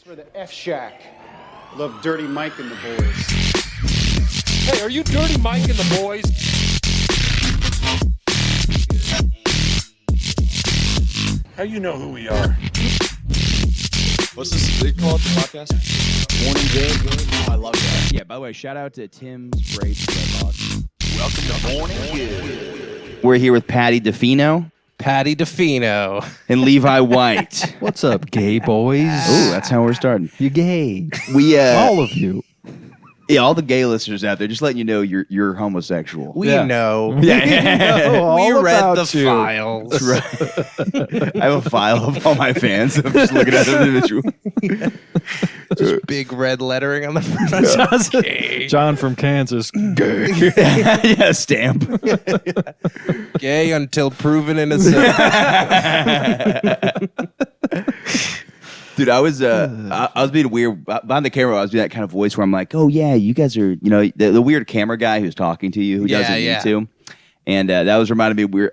For the F Shack. Love Dirty Mike and the boys. Hey, are you Dirty Mike and the boys? How you know who we are? What's this they call it, the podcast? Morning Good. Oh, I love that. Yeah, by the way, shout out to Tim's Braves Red Box. Welcome to Morning Good. We're here with Paddy Defino Paddy Defino. and Levi White. What's up, gay boys? Ooh, that's how we're starting. You gay. We All of you. yeah, all the gay listeners out there, just letting you know you're homosexual. We Yeah. know. Yeah. We all read about the you. files. That's right. I have a file of all my fans. I'm just looking at them individually. Just big red lettering on the front. Gay. John from Kansas. Gay. Yeah, stamp. Gay until proven innocent. Dude, I was being weird behind the camera. I was doing that kind of voice where I'm like, "Oh yeah, you guys are, the weird camera guy who's talking to you who doesn't need to." And that was reminding me we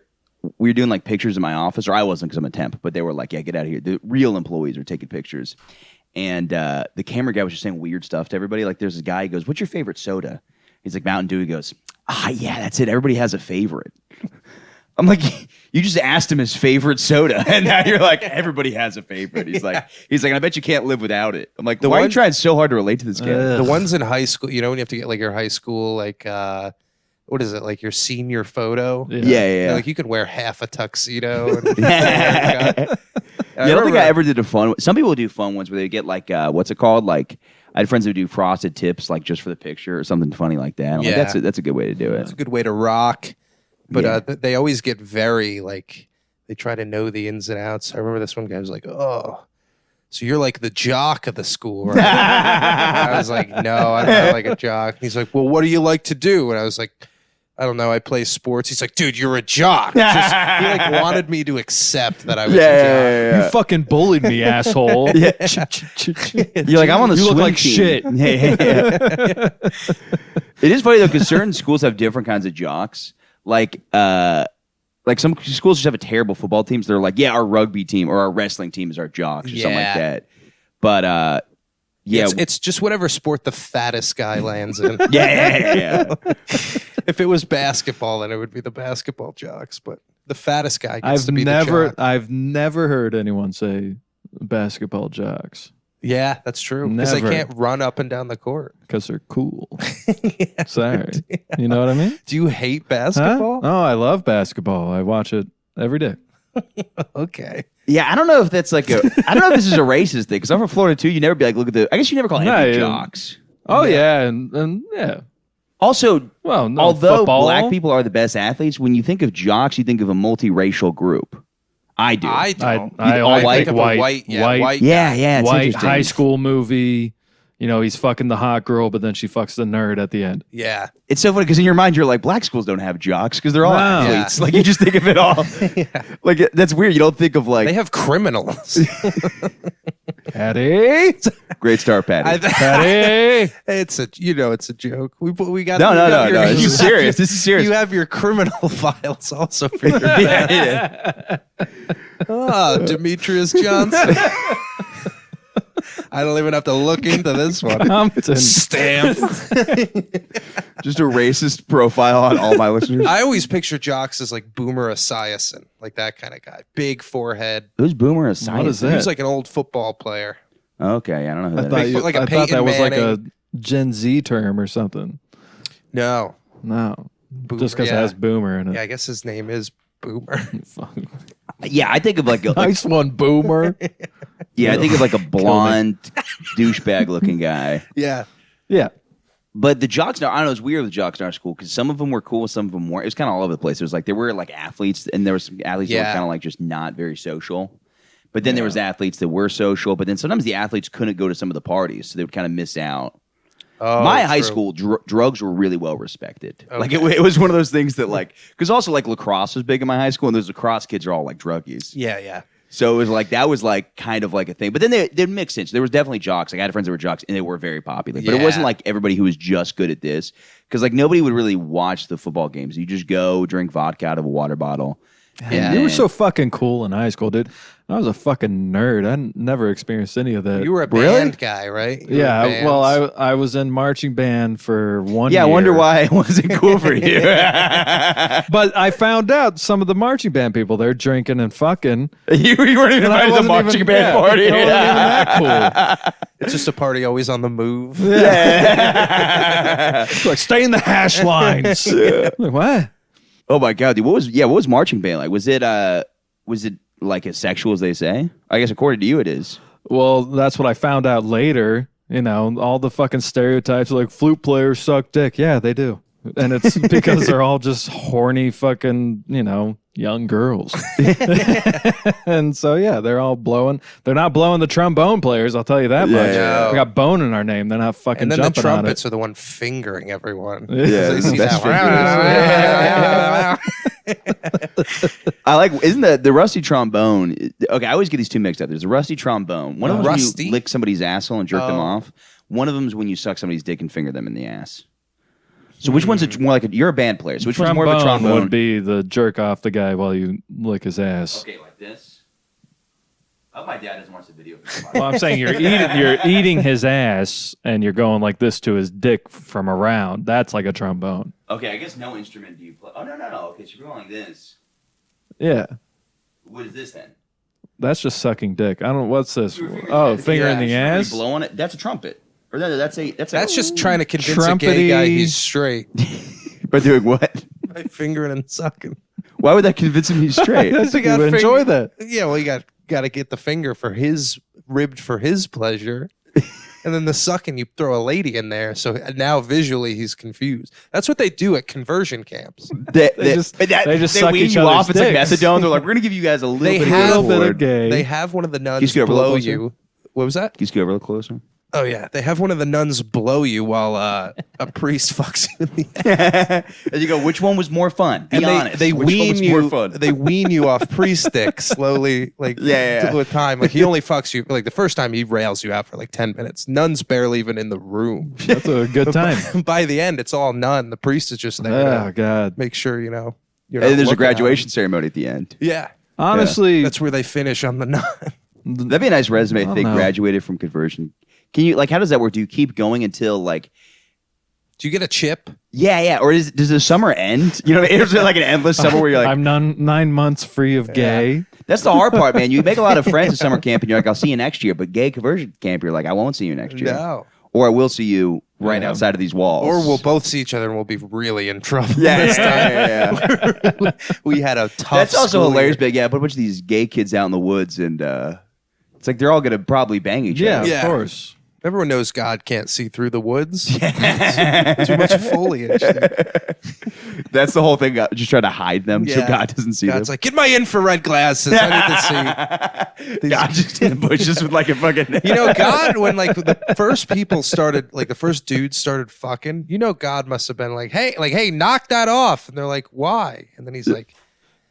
were doing like pictures in my office, or I wasn't because I'm a temp, but they were like, "Yeah, get out of here." The real employees are taking pictures, and the camera guy was just saying weird stuff to everybody. Like, there's this guy. He goes, "What's your favorite soda?" He's like, "Mountain Dew." He goes, "Yeah, that's it. Everybody has a favorite." I'm like, you just asked him his favorite soda, and now you're like, everybody has a favorite. He's like, I bet you can't live without it. I'm like, why are you trying so hard to relate to this kid? The ones in high school, when you have to get like your high school, like, what is it? Like your senior photo? Yeah. Like you could wear half a tuxedo. And I don't think I ever did a fun one. Some people do fun ones where they get like, what's it called? Like, I had friends who do frosted tips, like just for the picture or something funny like that. I'm like, that's a good way to do it. It's a good way to rock. But they always get very, like, they try to know the ins and outs. I remember this one guy was like, "Oh, so you're like the jock of the school, right?" I was like, "No, I'm not like a jock." He's like, "Well, what do you like to do?" And I was like, "I don't know. I play sports." He's like, "Dude, you're a jock." He like wanted me to accept that I was a jock. You fucking bullied me, asshole. You're like, I'm on the You swim look like team. shit. Yeah. It is funny though, because certain schools have different kinds of jocks. Like some schools just have a terrible football team. So they're like, yeah, our rugby team or our wrestling team is our jocks or something like that. But It's just whatever sport the fattest guy lands in. yeah. If it was basketball, then it would be the basketball jocks. But the fattest guy gets to be the jock. I've never heard anyone say basketball jocks Yeah, that's true. Because they Never. can't run up and down the court. because they're cool. Sorry. You know what I mean? Do you hate Huh? basketball? Oh, I love basketball. I watch it every day. Okay. Yeah, I don't know if that's like I don't know if this is a racist thing, because I'm from Florida too. You never be like, look at I guess you never call anybody jocks. Oh, yeah. And yeah. Also, Well, no, although football. black people are the best athletes, when you think of jocks, you think of a multiracial group. I do. I don't. I all think white? of a white, white. yeah, it's white interesting. high school movie. He's fucking the hot girl, but then she fucks the nerd at the end. Yeah. It's so funny because in your mind you're like, black schools don't have jocks because they're all No. athletes. Like, you just think of it all. Like, that's weird. You don't think of like They have criminals. Patty, great star Paddy. Patty. It's a joke. We got No. This is serious. This is serious. You have your criminal files also for your yeah. Demetrius Johnson. I don't even have to look into this one. Compton. Stamp. Just a racist profile on all my listeners. I always picture jocks as like Boomer Esiason, like that kind of guy. Big forehead. Who's Boomer Esiason? What is He that? was like an old football player. Okay, I don't know who that I is. thought, Like a I thought Peyton that was like a Manning. Gen Z term or something. No. No. Boomer, Just because it has boomer in it. Yeah, I guess his name is Boomer. Fuck. Yeah, I think of like a Nice one, boomer. I think of like a blonde douchebag looking guy. Yeah. Yeah. But the jocks now, I don't know, it's weird with jocks in our school because some of them were cool, some of them weren't. It was kind of all over the place. It was like there were like athletes, and there were some athletes that were kind of like just not very social. But then there was athletes that were social. But then sometimes the athletes couldn't go to some of the parties, so they would kind of miss out. Oh, My high true. school, drugs were really well respected. Okay. Like it was one of those things that like, because also like lacrosse was big in my high school, and those lacrosse kids are all like druggies. Yeah. So it was like that was like kind of like a thing. But then they mixed in. So there was definitely jocks. Like I had friends that were jocks, and they were very popular. But it wasn't Yeah. like everybody who was just good at this, because like nobody would really watch the football games. You just go drink vodka out of a water bottle, Yeah. You were so fucking cool in high school, dude. I was a fucking nerd. I never experienced any of that. You were a band guy, right? You were in Yeah, bands. well, I was in marching band for 1 year. Yeah, I wonder why it wasn't cool for you. But I found out some of the marching band people, they're drinking and fucking. you weren't even And I invited to the wasn't marching even- band yeah, party. I wasn't even that cool. It's just a party always on the move. It's like, stay in the hash lines. Like, what? Oh my god, dude! What was marching band like? Was it like as sexual as they say? I guess according to you, it is. Well, that's what I found out later. You know, all the fucking stereotypes like flute players suck dick. Yeah, they do. And it's because they're all just horny fucking, young girls. And so, yeah, they're all blowing. They're not blowing the trombone players, I'll tell you that much. yeah. We got bone in our name. They're not fucking And then the jumping on it. trumpets are the one fingering everyone. Yeah, They see best that. I like, isn't the rusty trombone? Okay, I always get these two mixed up. There's a rusty trombone. One of them is when Rusty? you lick somebody's asshole and jerk them Oh. off. One of them is when you suck somebody's dick and finger them in the ass. So which one's more like you're a band player? So which one's more of a trombone? would be the jerk off the guy while you lick his ass. Okay, like this. Oh, my dad doesn't watch the video. Well, I'm saying you're eating his ass and you're going like this to his dick from around. That's like a trombone. Okay, I guess no instrument do you play. Oh no. Okay, so you're going like this. Yeah. What is this then? That's just sucking dick. I don't. What's this? Oh, finger in the Are you ass. blowing it? That's a trumpet. Or that's That's just trying to convince a gay Trumpety. guy he's straight By doing what? by fingering and sucking. Why would that convince him he's straight? I think got you would enjoy finger- that. Yeah, well, you got to get the finger for his ribbed for his pleasure. And then the sucking, you throw a lady in there. So now visually he's confused. That's what they do at conversion camps. They just suck wean each you other's off. It's like dicks. methadone. They're like, we're gonna give you guys a little They bit have- of Little bit Gaylord. of gay. They have one of the you nuns scoot over a little blow closer? you. What was that? Can you scoot over a little closer? Oh yeah, they have one of the nuns blow you while a priest fucks you in the ass. And you go, which one was more fun? Be And honest. they Which one wean was you. more fun? They wean you off priest dick slowly, like Yeah. with time. Like he only fucks you. Like the first time he rails you out for like 10 minutes. Nun's barely even in the room. That's a good time. By the end, it's all nun. The priest is just there Oh to God. make sure you're And not then there's a looking at graduation him. ceremony at the end. Yeah, Honestly, that's where they finish on the nun. That'd be a nice resume if I they don't know. graduated from conversion. Can you how does that work? Do you keep going until like? Do you get a chip? Yeah. Or does the summer end? You know, is it like an endless summer where you're like, I'm 9 months free of gay. that's the hard part, man. You make a lot of friends at summer camp, and you're like, I'll see you next year. But gay conversion camp, you're like, I won't see you next year. No. Or I will see you right Yeah. outside of these walls. Or we'll both see each other and we'll be really in trouble. Yeah, this time. yeah. We had a tough. That's also school hilarious. year. But yeah, put a bunch of these gay kids out in the woods, and it's like they're all gonna probably bang each Yeah, other. Yeah. of course. Everyone knows God can't see through the woods. Too much foliage. There. That's the whole thing. Just trying to hide them so Yeah. God doesn't see God's them. like, get my infrared glasses. I need to see. God just in bushes with like a fucking. You know, God, when like the first people started, like the first dudes started fucking, God must have been like, hey, knock that off. And they're like, why? And then he's like,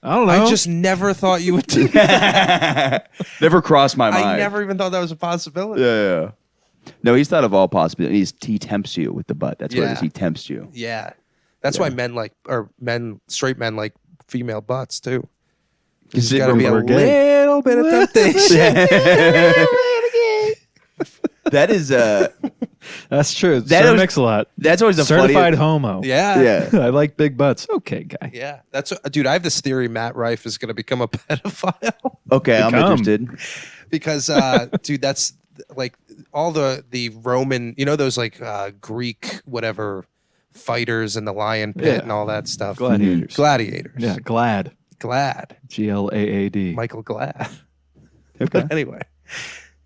I don't know. I just never thought you would do that. Never crossed my mind. I never even thought that was a possibility. Yeah. No, he's thought of all possibilities. He tempts you with the butt. That's what it is. Yeah. He tempts you. Yeah. That's why straight men like female butts too. There's got to be a we're gay. little bit of temptation. That is That's true. That Sir was- Mix-a-Lot. that's always the Certified funniest. homo. Yeah. Yeah. I like big butts. Okay, guy. Yeah. Dude, I have this theory Matt Rife is going to become a pedophile Okay, I'm Become. interested. because dude, that's like all the Roman, those like Greek whatever fighters in the lion pit Yeah. and all that stuff. Gladiators. Gladiators. Yeah, Glad. Glad. GLAAD. Michael Glad. Okay. But anyway,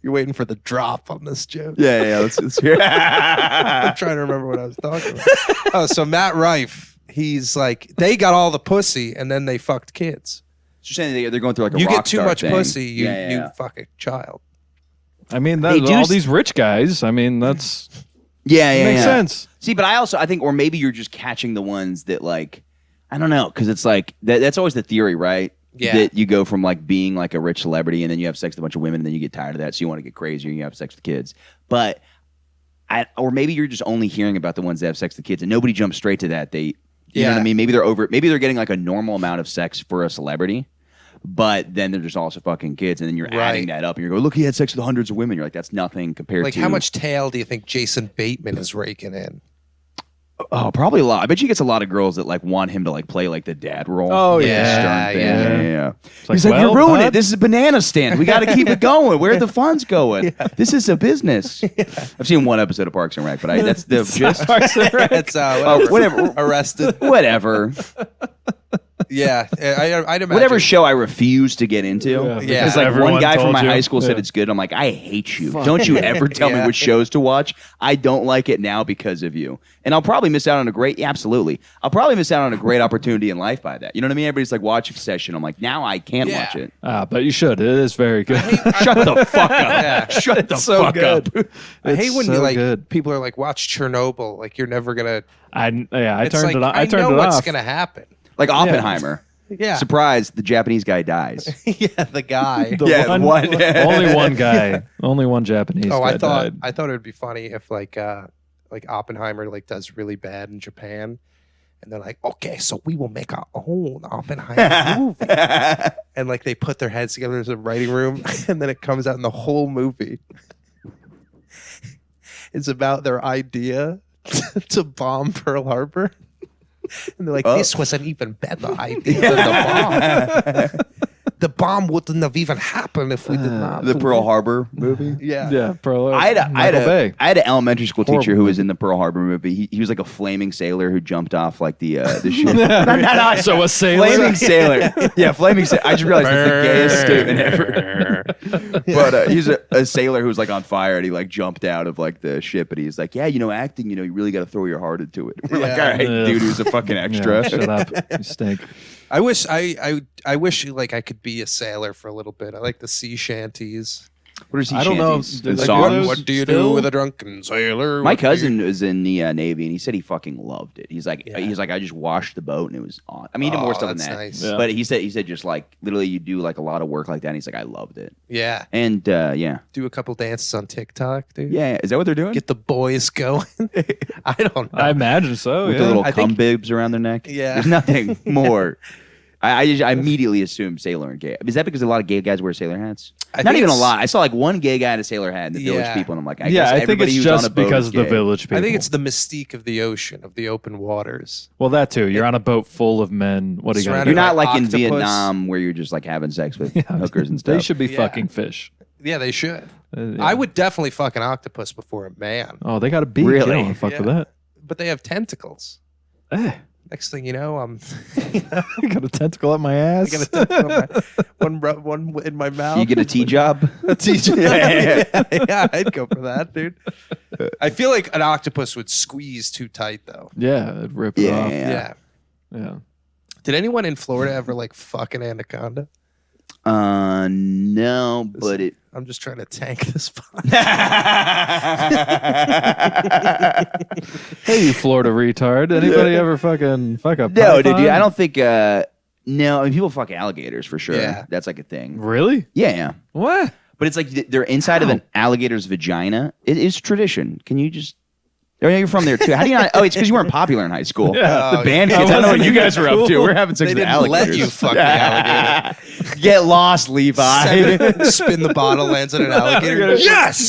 you're waiting for the drop on this joke. Yeah. Let's hear. I'm trying to remember what I was talking about. Oh, so Matt Rife, he's like, they got all the pussy and then they fucked kids. Just saying they're going through like a You rock get too star much thing. pussy, you Yeah. fuck a child. I mean, They do all s- these rich guys. I mean, that's Yeah. makes sense. See, but I think, or maybe you're just catching the ones that like, I don't know, because it's like that's always the theory, right? Yeah. That you go from like being like a rich celebrity, and then you have sex with a bunch of women, and then you get tired of that, so you want to get crazier, and you have sex with kids. But or maybe you're just only hearing about the ones that have sex with kids, and nobody jumps straight to that. They You know what I Yeah. mean? Maybe they're getting like a normal amount of sex for a celebrity, but then they're just also fucking kids, and then you're adding that up, and you're going, look, he had sex with hundreds of women. You're like, that's nothing compared Like, to how much tail do you think Jason Bateman is raking in? Oh, probably a lot. I bet you gets a lot of girls that like want him to like play like the dad role. Oh, Like, yeah. the stern thing. Yeah. Yeah. It's like, He's like, well, you're ruining bud. it. This is a banana stand. We got to keep it going. Where are the funds going? This is a business. I've seen one episode of Parks and Rec, but that's the gist. It's Whatever. Arrested. Whatever. Yeah, I'd imagine. Whatever show I refuse to get into. Yeah. Because Yeah. like one Everyone guy from told my you. high school said Yeah. it's good. I'm like, I hate you. Don't you ever tell me Yeah. which shows to watch. I don't like it now because of you. And I'll probably miss out on absolutely. I'll probably miss out on a great opportunity in life by that. You know what I mean? Everybody's like, watch Succession. I'm like, now I can't Yeah. watch it. But you should. It is very good. Shut the fuck up. Yeah. Shut the so fuck good. up. I hate when so you like good. people are like, watch Chernobyl. Like you're never gonna. I It's turned like, it on. I I turned know it what's off. gonna happen. Like Oppenheimer. Yeah. Surprise, the Japanese guy dies. Yeah, the guy. The Yeah, one- one. only one guy. Only one Japanese Oh, guy I thought died. I thought it would be funny if like Oppenheimer like does really bad in Japan, and they're like, okay, so we will make our own Oppenheimer movie, and like they put their heads together as a writing room, and then it comes out in the whole movie. It's about their idea to bomb Pearl Harbor. And they're like, this was an even better idea than the bomb. The bomb wouldn't have even happened if we did not. The do Pearl it." Harbor movie. Yeah. Yeah, Pearl. I had Michael Bay. an elementary school teacher Horrible who was in the Pearl Harbor movie. He was like a flaming sailor who jumped off like the ship. So a sailor. Flaming sailor. Yeah, flaming sailor. I just realized it's the gayest statement ever. But he's a sailor who was like on fire and he like jumped out of like the ship and he's like, yeah, acting, you really got to throw your heart into it. We're like, all right, Ugh. dude, who's a fucking extra. Yeah, shut up. You stink. I wish I wish like I could be a sailor for a little bit. I like the sea shanties. What is he? I don't know. shanties? Like, The what songs? is- What do you Still? do with a drunken sailor? My What do you- cousin was in the Navy, and he said he fucking loved it. He's like, Yeah. I just washed the boat, and it was on. I mean, he did more stuff than that's that. nice. Yeah. But he said just like literally, you do like a lot of work like that. And he's like, I loved it, Yeah. and yeah, Do a couple dances on TikTok, dude. yeah. Is that what they're doing? Get the boys going. I don't know. I imagine so. With Yeah. the little I cum think- bibs around their neck. Yeah. There's nothing more. I immediately assume sailor and gay. Is that because a lot of gay guys wear sailor hats? I Not think even a it's- lot. I saw like one gay guy in a sailor hat in the Village Yeah. People, and I'm like, I Yeah, guess I think everybody it's who's on just a boat because is of the gay. village people. I think it's the mystique of the ocean, of the open waters. well, that too. You're on a boat full of men. What are you gonna Surrounded You're do? not Like like in octopus. Vietnam where you're just like having sex with hookers and stuff. They should be Yeah. fucking fish. Yeah, they should. Yeah. I would definitely fuck an octopus before a man, Oh, they got a beak. Really? You don't want to fuck with that. but they have tentacles. Eh, Next thing you know, I'm I got a tentacle up my ass. I got a tentacle in one in my mouth. You get a tea job. A teacher. Yeah, I'd go for that, dude. I feel like an octopus would squeeze too tight, though. Yeah, it'd rip it Yeah. off. Yeah. Yeah. Did anyone in Florida ever like fuck an anaconda? No, but it. I'm just trying to tank this pod. Hey, you Florida retard. Anybody ever fucking fuck a No, dude, python? I don't think. No, I mean people fuck alligators for sure. Yeah. That's like a thing. Really? Yeah. What? But it's like they're inside of an alligator's vagina. It is tradition. Can you just? Oh, yeah, you're from there too. How do you not? Oh, it's because you weren't popular in high school. Yeah. The band I kids. I don't know what wasn't you even guys were up to. cool. We're having sex They with didn't alligators. let you fuck the alligator. Get lost, Levi. Spin the bottle, lands on an alligator. Yes!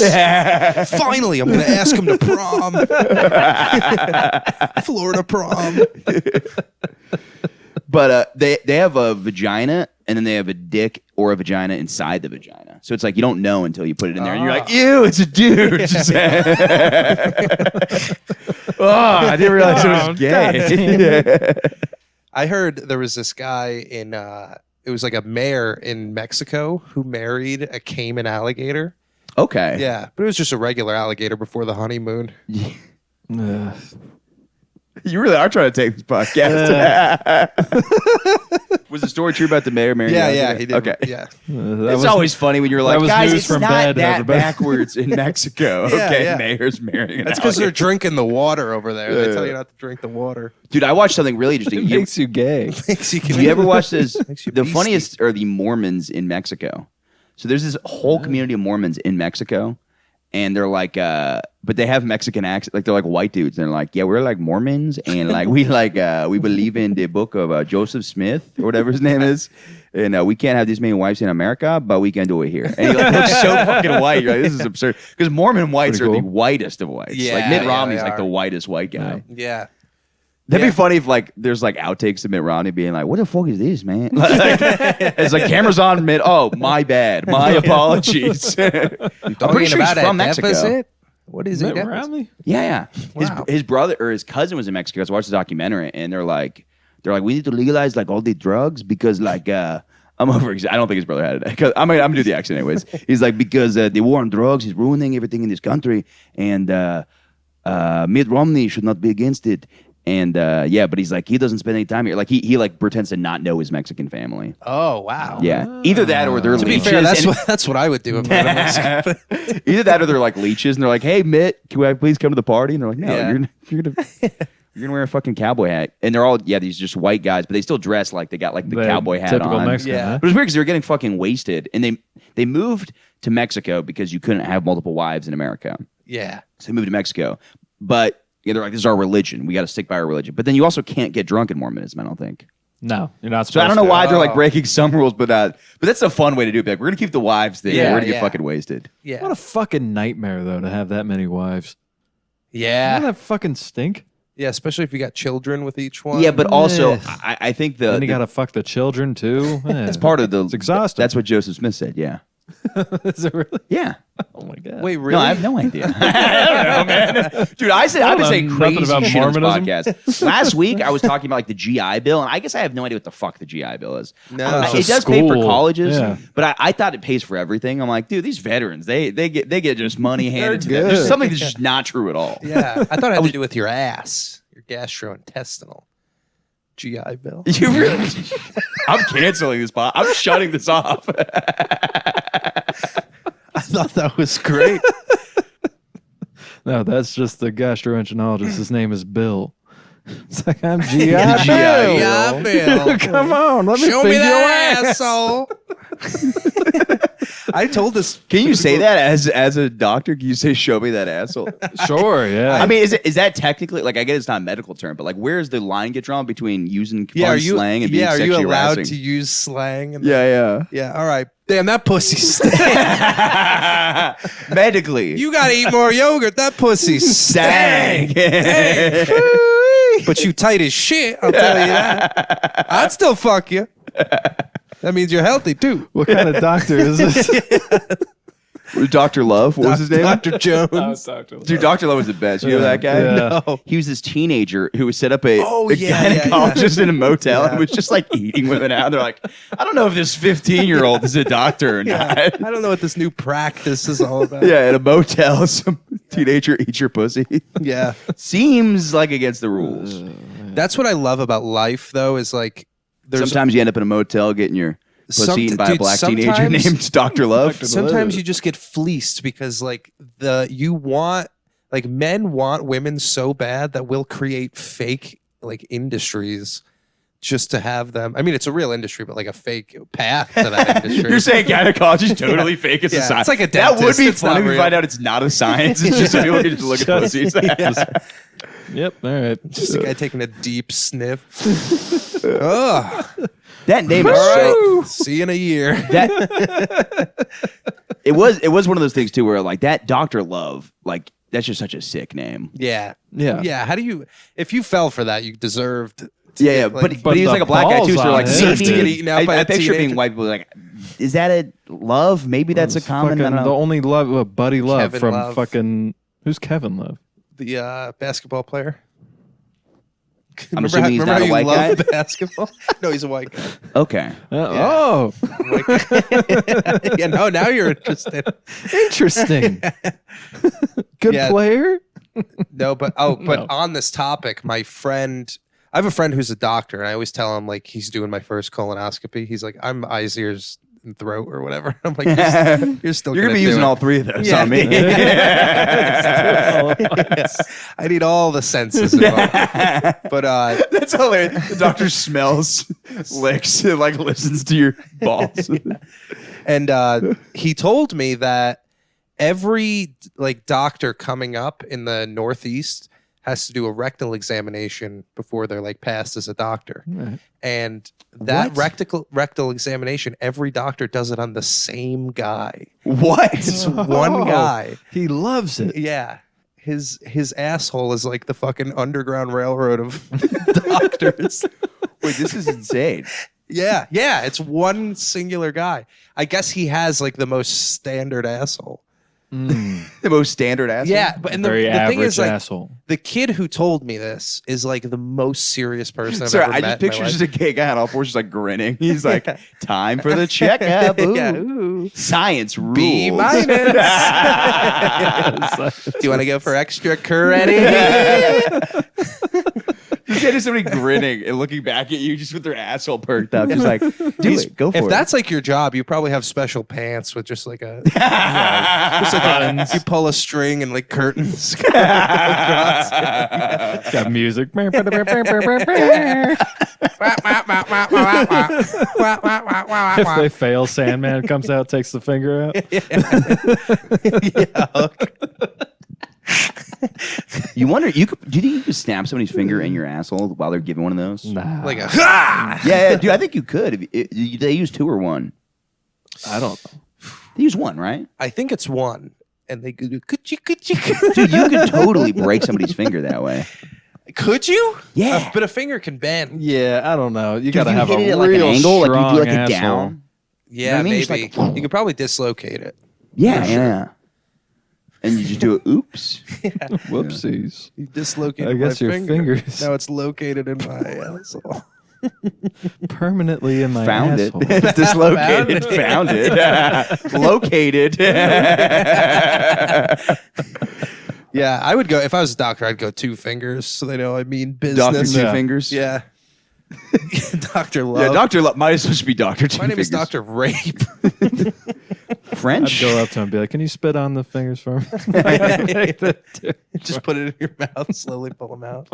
Finally, I'm going to ask him to prom. Florida prom. But they have a vagina, and then they have a dick or a vagina inside the vagina. So it's like you don't know until you put it in there, and you're like, ew, it's a dude. Oh, I didn't realize it was gay. I heard there was this guy in, it was like a mayor in Mexico who married a Cayman alligator. Okay. Yeah, but it was just a regular alligator before the honeymoon. Ugh. You really are trying to take this podcast. Was the story true about the mayor marrying? Yeah, the yeah, alligator? he did. Okay. Yeah. That It's was- always funny when you're like, was guys, news it's from not bed, that everybody." backwards in Mexico. Yeah, Okay, yeah. mayor's marrying an That's because they're alligator. drinking the water over there. They Yeah. tell you not to drink the water. Dude, I watched something really interesting. It makes you gay. Makes you, You ever watch this? Makes you The beastie. funniest are the Mormons in Mexico. So there's this whole community of Mormons in Mexico, and they're like, but they have Mexican accent, like they're like white dudes. And they're like, yeah, we're like Mormons, and like we believe in the book of Joseph Smith or whatever his name is, and we can't have this many wives in America, but we can do it here. And he like looks so fucking white. You're like, this is absurd, because Mormon whites are the whitest of whites. Yeah, like Mitt yeah, Romney's they like are. the whitest white guy. Yeah. That'd be funny if like there's like outtakes of Mitt Romney being like, "What the fuck is this, man?" Like, it's like cameras on Mitt. Oh, my bad. My apologies. I'm pretty sure he's from Mexico. Deficit? What is Mitt it? Romney? Yeah. Wow. His brother or his cousin was in Mexico. So I watched the documentary, and they're like, we need to legalize like all the drugs because like I'm over. I don't think his brother had it. 'Cause I'm gonna do the accent anyways. He's like, because the war on drugs is ruining everything in this country, and Mitt Romney should not be against it. And but he's like, he doesn't spend any time here. Like he like pretends to not know his Mexican family. Oh, wow. Yeah, either that or they're To be leeches. fair, and- that's what I would do if I were Mexican. either that or they're like leeches, and they're like, "Hey, Mitt, can I please come to the party?" And they're like, "No, Yeah. you're gonna wear a fucking cowboy hat." And they're all these just white guys, but they still dress like they got like the cowboy hat typical on. Mexican, Yeah. huh? But it's weird because they were getting fucking wasted, and they moved to Mexico because you couldn't have multiple wives in America, Yeah. so they moved to Mexico. But they're like, "This is our religion. We got to stick by our religion." But then you also can't get drunk in Mormonism, I don't think. No, you're not supposed So I don't know to. why they're like breaking some rules, but that's a fun way to do it. Like, we're gonna keep the wives thing. Yeah, We're gonna get yeah. fucking wasted. Yeah. What a fucking nightmare, though, to have that many wives. Yeah. Doesn't that fucking stink? Yeah, especially if you got children with each one. Yeah, but also Ugh. I think Then you got to fuck the children, too. it's part of the. It's exhausting. That's what Joseph Smith said. Yeah. Is it really? Yeah. Oh, my God. Wait, really? No, I have no idea. I don't know, man. Dude, I've been know saying nothing crazy about shit on this Mormonism. podcast. Last week, I was talking about like the GI Bill, and I guess I have no idea what the fuck the GI Bill is. No. It's a It does pay for school. colleges, Yeah. but I thought it pays for everything. I'm like, dude, these veterans, they get just money handed to them. good. There's something that's just not true at all. Yeah. I thought it had to do with your ass, your gastrointestinal GI Bill. You really? I'm canceling this pod. I'm shutting this off. I thought that was great. No, that's just the gastroenterologist. His name is Bill. It's like, I'm GI GI Bill. Bill. Come on, let me Show finger me your that ass. asshole. I told this. Can you say that as a doctor? Can you say, "Show me that asshole"? Sure, yeah. I mean, is that technically like? I get it's not a medical term, but like, where's the line get drawn between using fun slang and being are you sexually allowed harassing? to use slang? And Yeah. Yeah. All right. Damn, that pussy stank. Medically, You gotta eat more yogurt. That pussy stank. But you tight as shit. I'll tell you that. I'd still fuck you. That means you're healthy too. What kind of doctor is this? Dr. Love. What was his name? Dr. Jones. Dude, Dr. Love was the best. You know that guy? Yeah. No. He was this teenager who set up a yeah, gynecologist in a motel and was just like eating women out. They're like, I don't know if this 15-year-old is a doctor or not. I don't know what this new practice is all about. Yeah, in a motel, some teenager eats your pussy. Yeah. Seems like against the rules. That's what I love about life, though, is like there's Sometimes you end up in a motel getting your pussy eaten by a dude, black teenager sometimes- named Dr. Love. sometimes you just get fleeced because like men want women so bad that we'll create fake like industries just to have them. I mean, it's a real industry, but like a fake path to that industry. You're saying gynecology is totally fake as a Yeah, science. it's like a That would dentist, be it's funny not if we real. find out it's not a science. It's just people can just look at pussies. Yep, all right. Just a guy taking a deep sniff. Ugh. That name is All so... right. See you in a year. That it was one of those things too where like that Dr. Love, like that's just such a sick name. Yeah. Yeah. Yeah. How do you, if you fell for that, you deserved. to Yeah, get, like- but he was the like a black guy too, balls so like on him. Deserves to get maybe eaten out by I a picture being teenager. white people like, is that a love? Maybe that's a It's common. I fucking don't the know. only love, Buddy Love Kevin from Love. fucking. Who's Kevin Love? the basketball player. I'm assuming he's not how a you white love guy? basketball? No, he's a white guy. Okay. Oh, Yeah, no, now you're interested. interesting. Good Yeah. player. No, but No. on this topic, my friend, I have a friend who's a doctor, and I always tell him like he's doing my first colonoscopy. He's like, I'm eyes, ears, and throat or whatever. I'm like, you're still You're gonna be do using it. all three of those Yeah. on me. I need all the senses involved. But That's hilarious. The doctor smells, licks, and like listens to your balls. and he told me that every like doctor coming up in the Northeast has to do a rectal examination before they're like passed as a doctor. Right. And that rectal examination, every doctor does it on the same guy. What? It's one guy. He loves it. Yeah. His asshole is like the fucking Underground Railroad of doctors. Wait, this is insane. Yeah. It's one singular guy. I guess he has like the most standard asshole. The most standard asshole? Yeah, but and the Very thing average is, like, asshole. the kid who told me this is like the most serious person I've Sorry, ever I met. just picture just a gay guy on all fours just like grinning. He's like, time for the checkup. Ooh. Yeah, ooh. Science rules. B minus. Do you want to go for extra credit? You get somebody grinning and looking back at you just with their asshole perked up. Just like, go for it. If that's like your job, you probably have special pants with just like a, just like you pull a string and like curtains. It's got music. If they fail, Sandman comes out, takes the finger out. You wonder, do you think you could snap somebody's finger in your asshole while they're giving one of those? Nah. Like a Yeah, dude, I think you could. They use 2 or 1. I don't know. They use 1, right? I think it's 1, and they could you Dude, you could totally break somebody's finger that way. could you? Yeah. But a finger can bend. Yeah, I don't know. You Dude, got to if you have hit a it at like an real angle, like you strong do like a asshole. down. Yeah, I mean? Just maybe like- you could probably dislocate it. Yeah. And you just do it, oops. Whoopsies. You dislocated I guess my your finger. fingers Now it's located in my asshole. permanently in my Found asshole. it. Dislocated. Found it. Located. Yeah, I would go if I was a doctor. I'd go 2 fingers, so they know I mean business. Dr. Two Yeah. Fingers. Yeah, Dr. Love. Yeah, Dr. Love. Might as well be Dr. Two My name Fingers. is Dr. Rape. French. I'd go up to him and be like, "Can you spit on the fingers for me?" Just put it in your mouth, slowly pull them out.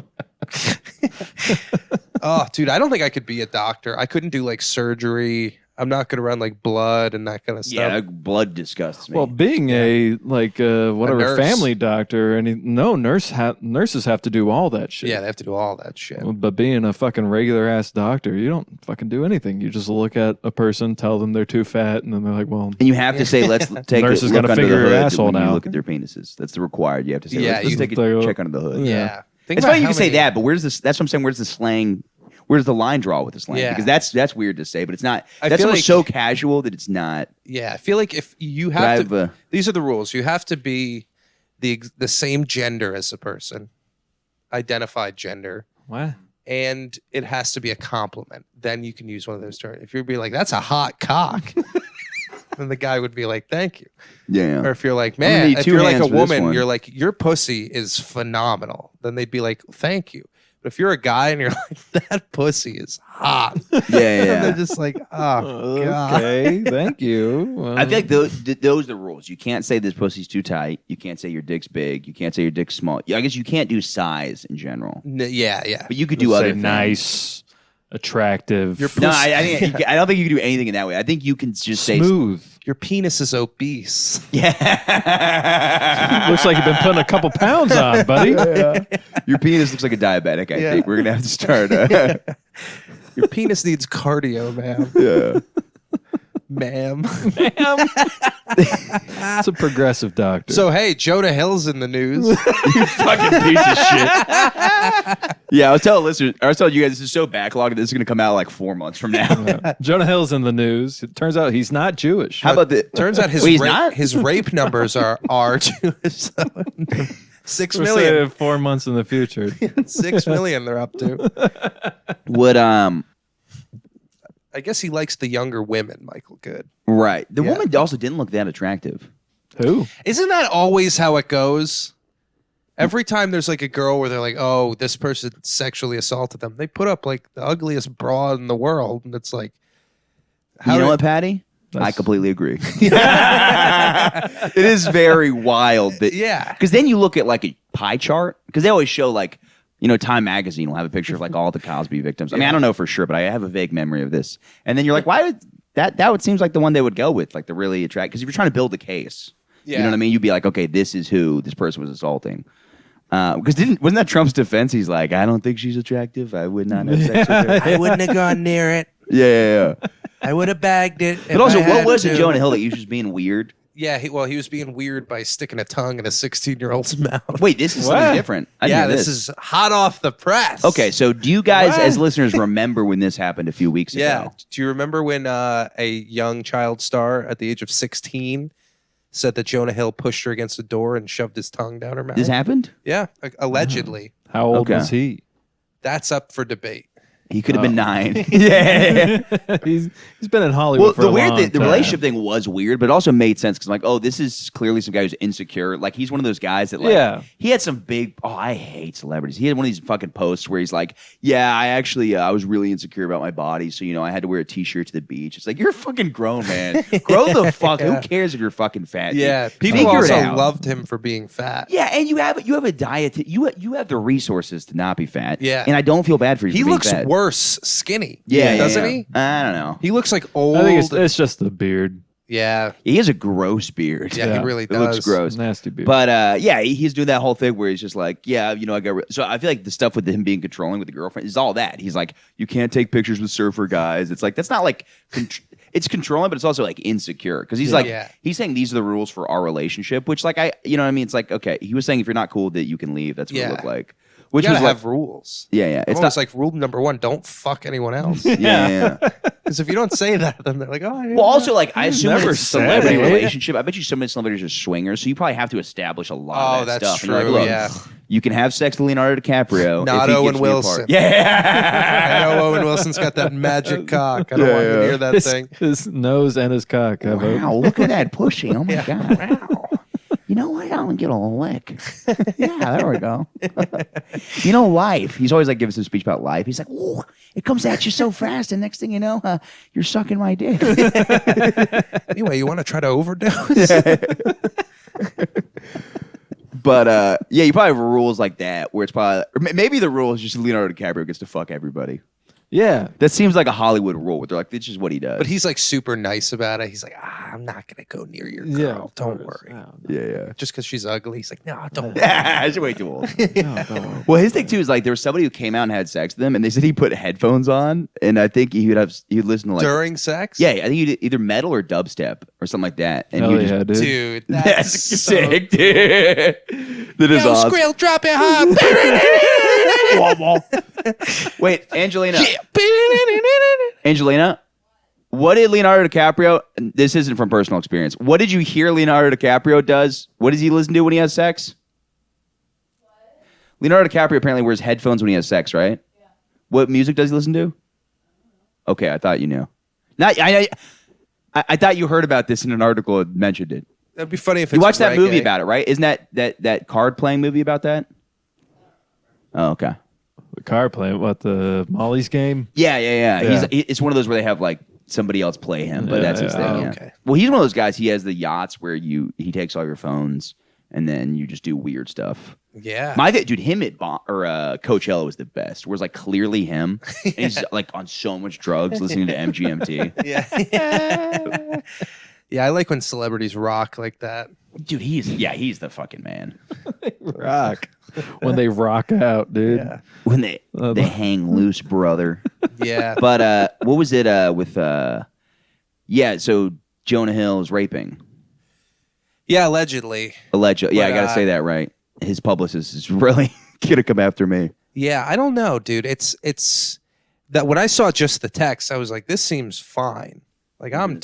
Oh, dude, I don't think I could be a doctor. I couldn't do like surgery. I'm not good around like blood and that kind of stuff. Yeah, blood disgusts me. Well, being a whatever nurse. family doctor, nurses have to do all that shit. Yeah, they have to do all that shit. But being a fucking regular ass doctor, you don't fucking do anything. You just look at a person, tell them they're too fat, and then they're like, "Well, and you have to say, let's take Nurse a is look gonna under finger the your hood asshole when you now. look at their penises. That's the required. You have to say, Yeah, let's you- take a check under the hood. Yeah. Think It's about funny you how can say many- that, but where's this? That's what I'm saying. Where's the slang? Where's the line draw with the slang? Yeah. Because that's weird to say, but it's not. I That's feel almost like- so casual that it's not. Yeah, I feel like if you I have have to, a- these are the rules. You have to be the same gender as the person, identified gender, what?" and it has to be a compliment. Then you can use one of those terms. If you'd be like, "That's a hot cock," then the guy would be like, "Thank you." Yeah. Or if you're like, I'm gonna "Man," need if 2 you're like hands a for this woman, one. you're like, "Your pussy is phenomenal." Then they'd be like, "Thank you." But if you're a guy and you're like, "That pussy is hot," Yeah, and they're yeah. just like, "Oh god." Okay, thank you. Well, I feel like those are the rules. You can't say this pussy's too tight. You can't say your dick's big. You can't say your dick's small. I guess you can't do size in general, Yeah. but you could do say other things. nice, attractive, No, I think I don't think you can do anything in that way. I think you can just say smooth. Your penis is obese. Yeah. Looks like you've been putting a couple pounds on, buddy. Your penis looks like a diabetic. I think we're gonna have to start. Your penis needs cardio, ma'am. Yeah. Ma'am. It's a progressive doctor. So hey, Jonah Hill's in the news. Fucking piece of shit. Yeah, I was telling listeners, I was telling you guys, this is so backlogged. This is gonna come out like 4 months from now. Jonah Hill's in the news. It turns out he's not Jewish. How about the? Turns out Wait, he's not? his rape numbers are Jewish. 6 We're million. saying 4 months in the future. 6 million they're up to. Would I guess he likes the younger women, Michael Good. right? The Yeah. woman also didn't look that attractive. Who? Isn't that always how it goes? Every time there's like a girl where they're like, "Oh, this person sexually assaulted them," they put up like the ugliest broad in the world, and it's like, You know did- what, Patty? I That's- completely agree. It is very wild that Yeah. Because then you look at like a pie chart because they always show like Time Magazine will have a picture of like all the Cosby victims. I mean, I don't know for sure, but I have a vague memory of this. And then you're like, why would that would seems like the one they would go with, like the really attract because if you're trying to build a case. You know what I mean? You'd be like, okay, this is who this person was assaulting. Because wasn't that Trump's defense? He's like, I don't think she's attractive. I would not have sex with her. I wouldn't have gone near it. Yeah. I would have bagged it. But also, what was it, Jonah Hill, that you was just being weird? Yeah, he was being weird by sticking a tongue in a 16-year-old's mouth. Wait, this is something different. I didn't hear this is hot off the press. Okay, so do you guys, as listeners, remember when this happened a few weeks ago? Yeah. Do you remember when a young child star at the age of 16 said that Jonah Hill pushed her against the door and shoved his tongue down her mouth? This happened? Yeah, allegedly. How old was he? That's up for debate. He could have been 9. Yeah. He's been in Hollywood for a long time. The relationship thing was weird, but it also made sense because, like, oh, this is clearly some guy who's insecure. Like, he's one of those guys that, like, he had some big. Oh, I hate celebrities. He had one of these fucking posts where he's like, "Yeah, I actually, I was really insecure about my body, so I had to wear a t-shirt to the beach." It's like, you're a fucking grown man. Grow the fuck. Who cares if you're fucking fat? Yeah, dude? people also loved him for being fat. Yeah, and you have a diet. You have the resources to not be fat. Yeah, and I don't feel bad for you. He for being looks fat. worse skinny. Yeah, doesn't he? I don't know. He looks like old. I think it's just the beard. Yeah, he has a gross beard. Yeah, he really does. It looks gross, nasty beard. But he's doing that whole thing where he's just like, I got. So I feel like the stuff with him being controlling with the girlfriend is all that. He's like, you can't take pictures with surfer guys. It's like that's not like. It's controlling, but it's also like insecure because he's he's saying these are the rules for our relationship, which like you know what I mean? It's like, okay, he was saying if you're not cool that you can leave. That's what it looked like. Which you gotta was have rules. Yeah. It's not like rule number 1: don't fuck anyone else. Yeah. Because if you don't say that, then they're like, oh. Well, also like I assume Never it's a celebrity said it. relationship. I bet you so many celebrities are swingers, so you probably have to establish a lot of that that's stuff. true. And you're like, look, you can have sex with Leonardo DiCaprio. Not if he Owen gives me a part. Wilson. Yeah. I know Owen Wilson's got that magic cock. I don't want you to hear that thing. His nose and his cock. Wow, look at that pushing. Oh my god. Wow. You know what? I don't get a lick. Yeah, there we go. Life. He's always like giving some speech about life. He's like, "Whoa, it comes at you so fast, and next thing you know, you're sucking my dick." Anyway, you want to try to overdose? But you probably have rules like that where it's probably maybe the rule is just Leonardo DiCaprio gets to fuck everybody. Yeah. That seems like a Hollywood rule where they're like, this is what he does. But he's like super nice about it. He's like, I'm not going to go near your girl. Don't worry. Yeah. Just because she's ugly. He's like, no, don't worry. She's way too old. Well, his thing too is like there was somebody who came out and had sex with him and they said he put headphones on and I think he'd listen to like. During sex? Yeah, I think he'd either metal or dubstep or something like that. And Hell he yeah, just, Dude, that's sick, dude. That is awesome. Skrill, drop it hard. Wait, Angelina, what did Leonardo DiCaprio, this isn't from personal experience, what did you hear Leonardo DiCaprio does? What does he listen to when he has sex? What? Leonardo DiCaprio apparently wears headphones when he has sex, right? Yeah. What music does he listen to? Okay, I thought you knew. I thought you heard about this in an article that mentioned it. That'd be funny if you watched that movie about it, right? Isn't that card playing movie about that? Oh, okay. The card playing, what, the Molly's game? Yeah. It's one of those where they have like somebody else play him, but that's his thing. Oh, yeah. okay. Well, he's one of those guys. He has the yachts where he takes all your phones and then you just do weird stuff. Yeah. Dude, him at Coachella was the best. Where it's like clearly him, and he's like on so much drugs listening to MGMT. Yeah. Yeah, I like when celebrities rock like that. Dude, he's the fucking man. Rock. When they rock out, dude. Yeah. When they hang loose, brother. Yeah. But what was it with so Jonah Hill is raping. Yeah, allegedly. Allegedly. Yeah, I got to say that right. His publicist is really going to come after me. Yeah, I don't know, dude. It's that when I saw just the text, I was like, this seems fine. Like I'm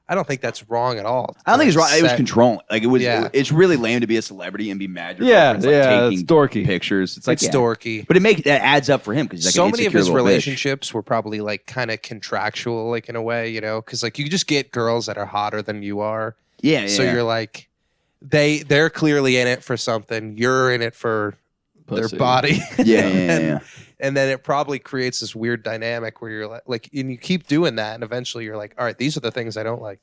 I don't think that's wrong at all. I don't think it's wrong. It was controlling. Like it was. Yeah. It's really lame to be a celebrity and be mad. It's taking dorky pictures. It's dorky. But that adds up for him because like so many of his relationships were probably like kind of contractual, like in a way, because like you just get girls that are hotter than you are. Yeah. So you're like, they're clearly in it for something. You're in it for their body. Yeah. And then it probably creates this weird dynamic where you're like, and you keep doing that, and eventually you're like, all right, these are the things I don't like.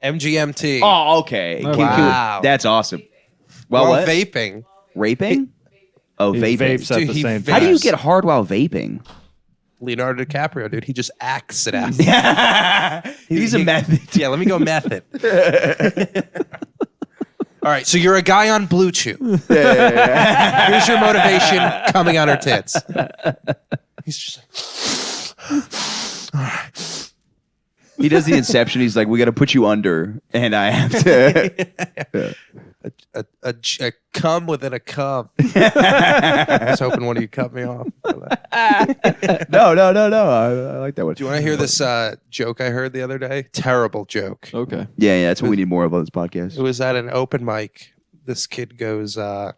MGMT. Oh, okay. Wow. That's awesome. Well, what? Vaping. Raping? Oh, He vaping. vapes at Dude, the he same vapes. time. How do you get hard while vaping? Leonardo DiCaprio, dude. He just acts it out. He's a method. Yeah, let me go method. All right, so you're a guy on Blue Chew. Here's your motivation coming on her tits. He's just like, all right. He does the Inception. He's like, we got to put you under, and I have to. A cum within a cum. I was hoping one of you cut me off. No. I like that one. Do you want to hear this joke I heard the other day? Terrible joke. Okay. Yeah, that's what we need more of on this podcast. It was at an open mic. This kid goes, my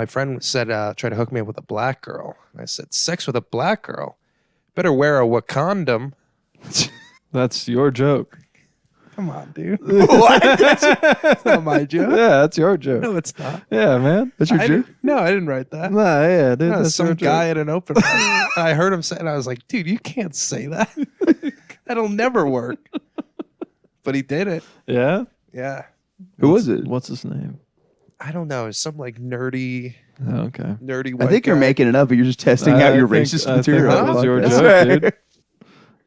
friend said, try to hook me up with a black girl. I said, sex with a black girl? Better wear a Wakandom. That's your joke. Come on, dude. What? That's not my joke. Yeah, that's your joke. No, it's not. Yeah, man. That's your joke? No, I didn't write that. Nah, yeah, dude. No, That's some your guy joke. at an open mic. And I heard him say it, and I was like, dude, you can't say that. That'll never work. But he did it. Yeah? Yeah. Who was it? What's his name? I don't know. It's some like nerdy Oh, okay. white I think you're guy. making it up, but you're just testing out your racist I material. think that was your joke, dude.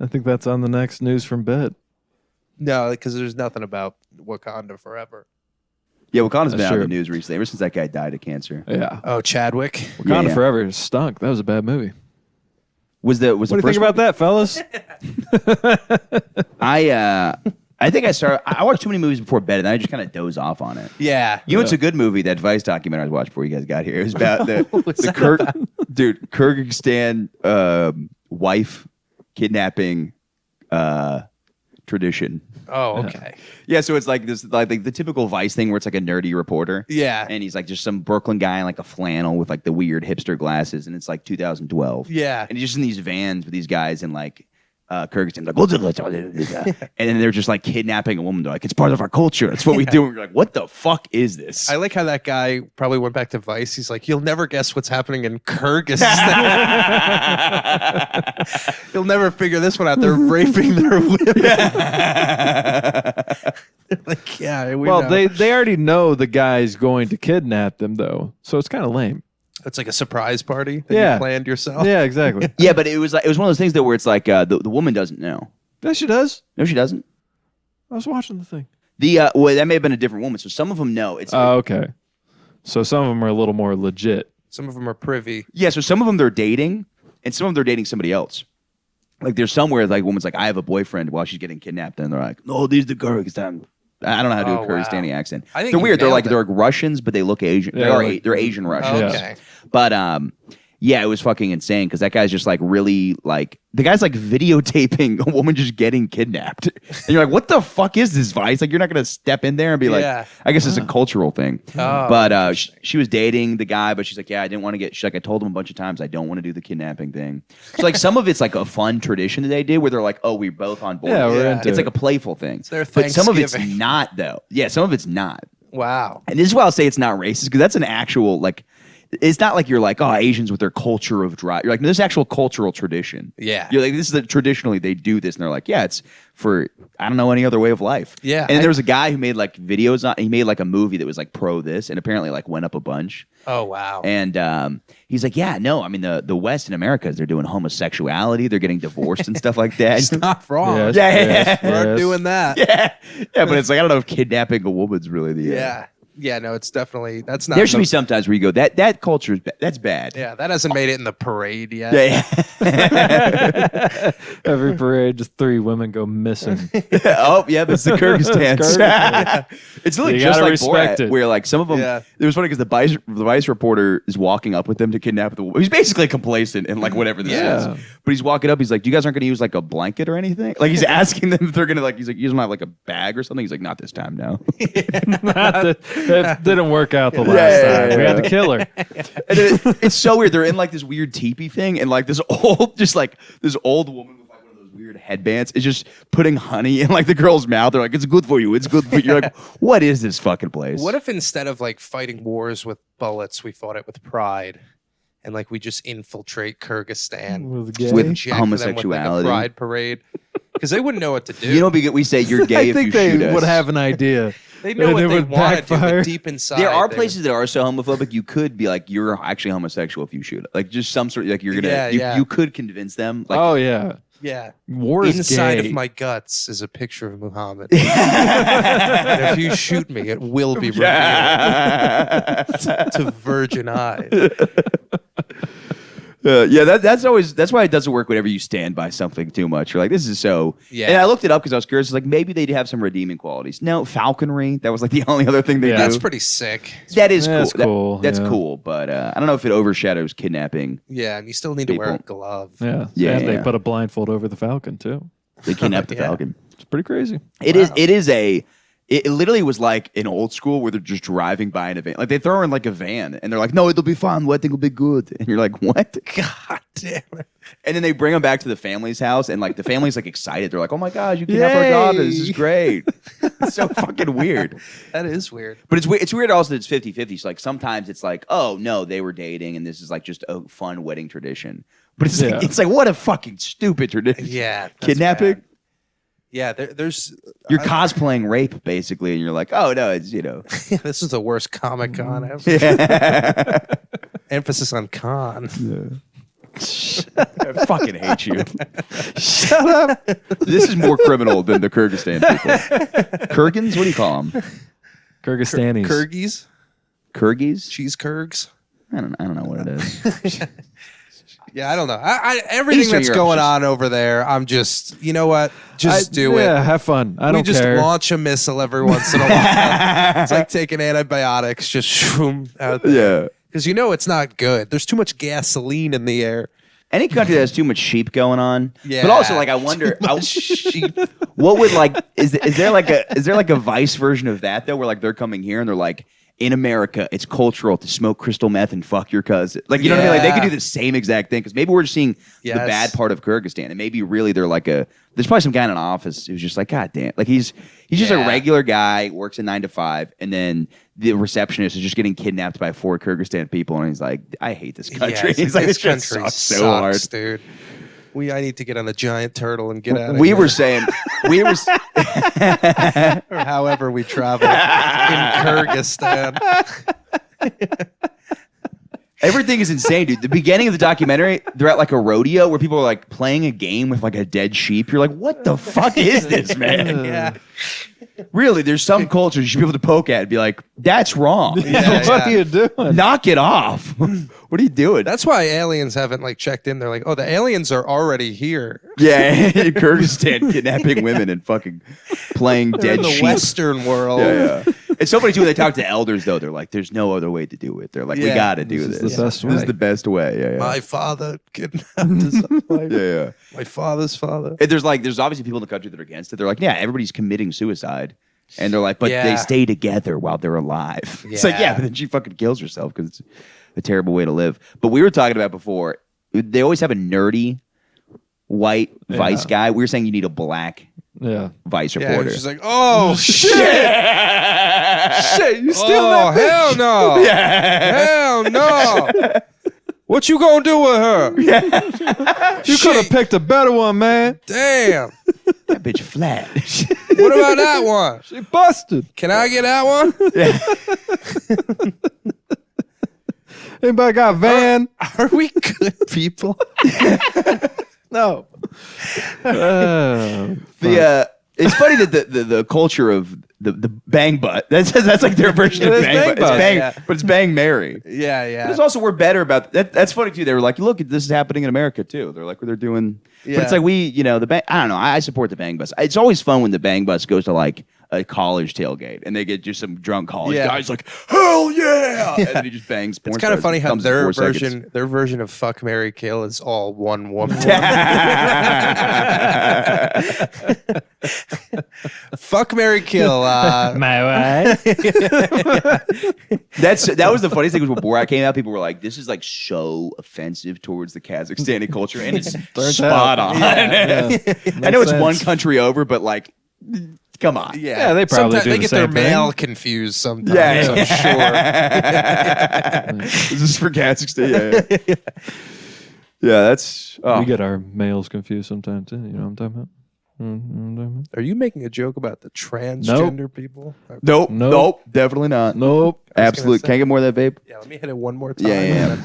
I think that's on the next news from bed. No, because there's nothing about Wakanda Forever. Yeah, Wakanda's been That's out in the true. news recently, ever since that guy died of cancer. Yeah. Oh, Chadwick. Wakanda Yeah. Forever stunk. That was a bad movie. Was the What do you first think about that, fellas? I think I watched too many movies before bed, and then I just kind of doze off on it. Yeah. You know, it's a good movie, that Vice documentary I was watching before you guys got here. It was about the Kyrgyzstan wife kidnapping tradition. Oh, okay. Yeah, so it's like this, like the typical Vice thing where it's like a nerdy reporter. Yeah. And he's like just some Brooklyn guy in like a flannel with like the weird hipster glasses, and it's like 2012. Yeah. And he's just in these vans with these guys in like Kyrgyzstan, like, and then they're just like kidnapping a woman. They're like, it's part of our culture. That's what we do. And we're like, what the fuck is this? I like how that guy probably went back to Vice. He's like, you'll never guess what's happening in Kyrgyzstan. You'll never figure this one out. They're raping their women. They're like, yeah, we Well, know. they already know the guy's going to kidnap them, though. So it's kind of lame. It's like a surprise party that Yeah. you planned yourself. Yeah, exactly. Yeah, but it was one of those things though where it's like the woman doesn't know. Yeah, she does. No, she doesn't. I was watching the thing. Well, that may have been a different woman. So some of them know. It's Oh, okay. So some of them are a little more legit. Some of them are privy. yeah. So some of them they're dating, and some of them they're dating somebody else. Like there's somewhere like a woman's like, I have a boyfriend while she's getting kidnapped, and they're like, no, these the Kyrgyzstan. I don't know how to do Oh, a Kyrgyzstani wow. accent. I think They're you weird. They're nailed like it. they're like Russians, but they look Asian. Yeah, They're Asian Russians. Oh, Yeah. okay. But yeah, it was fucking insane because that guy's just like really like the guy's like videotaping a woman just getting kidnapped, and you're like, what the fuck is this, Vice? Like you're not gonna step in there and be Yeah. like, I guess it's a cultural thing. Oh, But she was dating the guy, but she's like, yeah, I didn't want to get. She's like, I told him a bunch of times I don't want to do the kidnapping thing. So like some of it's like a fun tradition that they do where they're like, oh, we're both on board. Yeah, we're Yeah. into It's it. like a playful thing. It's their but some of it's Thanksgiving. not though. Yeah, some of it's not. Wow. And this is why I'll say it's not racist because that's an actual like. It's not like you're like, oh, Asians with their culture of drive. You're like, no, this is actual cultural tradition. Yeah. You're like, this is traditionally they do this, and they're like, yeah, it's for I don't know any other way of life. Yeah, And there was a guy who made like videos on. He made like a movie that was like pro this, and apparently like went up a bunch. Oh, wow. And he's like, yeah, no, I mean the West in America, they're doing homosexuality, they're getting divorced and stuff like that. It's not wrong. Yes, Yeah, yeah, yes, We aren't yes. doing that. yeah, but it's like I don't know if kidnapping a woman's really the. Yeah. Yeah, no, it's definitely, that's not. There should the- be some times where you go that culture is that's bad. Yeah, that hasn't made it in the parade yet. Yeah. Every parade, just 3 women go missing. Oh, yeah, that's the Kyrgyzstan. Kyrgyzstan. It's literally You just gotta like respect Borat, it. where like some of them. Yeah. It was funny because the Vice reporter is walking up with them to kidnap the. He's basically complacent and like whatever this Yeah. is. But he's walking up. He's like, "Do you guys aren't going to use like a blanket or anything?" Like he's asking them if they're going to like. He's like, "You guys might have like a bag or something." He's like, "Not this time, no." That didn't work out the last Yeah, time. yeah, We had yeah. to kill her. And it's so weird. They're in like this weird teepee thing, and like this old woman with like one of those weird headbands is just putting honey in like the girl's mouth. They're like, "It's good for you. It's good for you." You're like, "What is this fucking place?" What if instead of like fighting wars with bullets, we fought it with pride? And like we just infiltrate Kyrgyzstan With gay? With inject them homosexuality. with like a pride parade. Because they wouldn't know what to do. You know, we say you're gay I if you think they shoot us. would have an idea. they know and what it they would want to do, backfire. but deep inside. There are they places that are so homophobic. You could be like, you're actually homosexual if you shoot it. Like just some sort of like you're gonna. Yeah, you, yeah. you could convince them. Like, Oh, yeah. Yeah. War is Inside gay. of my guts is a picture of Muhammad. And if you shoot me, it will be revealed to virgin eyes. That's why it doesn't work whenever you stand by something too much. You're like, this is so. Yeah. And I looked it up because I was curious. Like maybe they'd have some redeeming qualities. No, falconry. That was like the only other thing they do. That's pretty sick. That is cool. That's cool, That's yeah. cool. But I don't know if it overshadows kidnapping. Yeah, and you still need to wear a glove. Yeah. Yeah, And they yeah. put a blindfold over the falcon too. They kidnapped the Yeah. falcon. It's pretty crazy. It literally was like an old school where they're just driving by in a van. Like they throw her in like a van and they're like, no, it'll be fun. Wedding will be good. And you're like, what? God damn it. And then they bring them back to the family's house and like the family's like excited. They're like, oh my gosh, you kidnapped our daughter. This is great. It's so fucking weird. That is weird. But it's weird also that it's 50-50. So like sometimes it's like, oh no, they were dating and this is like just a fun wedding tradition. But it's like what a fucking stupid tradition. Yeah. that's Kidnapping? bad. Yeah, there's... You're cosplaying rape basically and you're like, oh no, it's this is the worst Comic-Con ever. Yeah. Emphasis on con. I fucking hate you. Shut up. This is more criminal than the Kyrgyzstan people. Kyrgyz? What do you call them? Kyrgyzstanis. Kyrgyz? Kyrgyz? Cheese Kyrgyz? I don't know what it is. Yeah, I don't know. Everything Eastern that's Europe's going just- on over there, I'm just, you know what? Just do Yeah, it. have fun. I We don't just care. launch a missile every once in a while. It's like taking antibiotics, just shoom out there. Yeah. Because you know it's not good. There's too much gasoline in the air. Any country that has too much sheep going on. Yeah. But also, like, I wonder, Sheep. what would like is there like a Vice version of that though, where like they're coming here and they're like, in America, it's cultural to smoke crystal meth and fuck your cousin. Like, you know what I mean? Like, they could do the same exact thing because maybe we're just seeing the Yes. bad part of Kyrgyzstan, and maybe really they're like there's probably some guy in an office who's just like, God damn, like he's just a Yeah. regular guy, works a 9 to 5, and then the receptionist is just getting kidnapped by 4 Kyrgyzstan people, and he's like, I hate this country. Yes, he's like, this this just country sucks so hard. dude. I need to get on a giant turtle and get out of We here. were saying, or however we travel in Kyrgyzstan. everything is insane, dude. The beginning of the documentary, they're at like a rodeo where people are like playing a game with like a dead sheep. You're like, what the fuck is this, man? Yeah. Really, there's some cultures you should be able to poke at and be like, that's wrong. Yeah, What are you doing? Knock it off. What are you doing? That's why aliens haven't like checked in. They're like, oh, the aliens are already here. yeah, Kyrgyzstan kidnapping women and fucking playing They're dead in the sheep. Western world. Yeah. It's so funny too when they talk to elders though. They're like, "There's no other way to do it." They're like, "We Yeah. got to do This this. is the best This is way." the best way." Yeah, yeah. My father kidnapped his wife. yeah. My father's father. And there's obviously people in the country that are against it. They're like, yeah, everybody's committing suicide. And they're like, but Yeah. they stay together while they're alive. It's like, yeah, Yeah. but then she fucking kills herself because it's a terrible way to live. But we were talking about before, they always have a nerdy white vice guy. We were saying you need a black Yeah. vice Yeah, reporter. she's like, oh shit, shit, you stealing oh that bitch? hell no, hell no. What you gonna do with her? You could have picked a better one, man. Damn. That bitch flat. What about that one? She busted. Can I get that one? Anybody got a van? Are we good people? No. It's funny that the culture of the bang butt, that's like their version of It is bang bang butt. butt, It's bang, yeah. but it's bang Mary. Yeah, yeah. But it's also we're better about that. That's funny too. They were like, look, this is happening in America too. They're like, they're doing. But it's Yeah. like the bang. I don't know. I support the bang bus. It's always fun when the bang bus goes to like a college tailgate and they get just some drunk college Yeah. guys like, hell yeah, and then he just bangs. Porn It's kind of stars funny and how comes in their 4 seconds. version of fuck, marry, kill is all one woman. Fuck, marry, kill. My wife. That was the funniest thing was when Borat came out. People were like, "This is like so offensive towards the Kazakhstani culture," and it's spot on. Yeah. I know it's Makes one sense. country over, but like, come on. Yeah, they probably Sometimes do they the get their same thing. mail confused sometimes. Yeah. I'm sure. This is for Kazakhstan. Yeah. Yeah, that's. Oh. We get our males confused sometimes too. You know what I'm talking about? You know what I'm talking about? Are you making a joke about the transgender people? Nope, Nope. nope, definitely not. Nope. Absolutely. say- Can I get more of that vape? Yeah, let me hit it one more time. Yeah.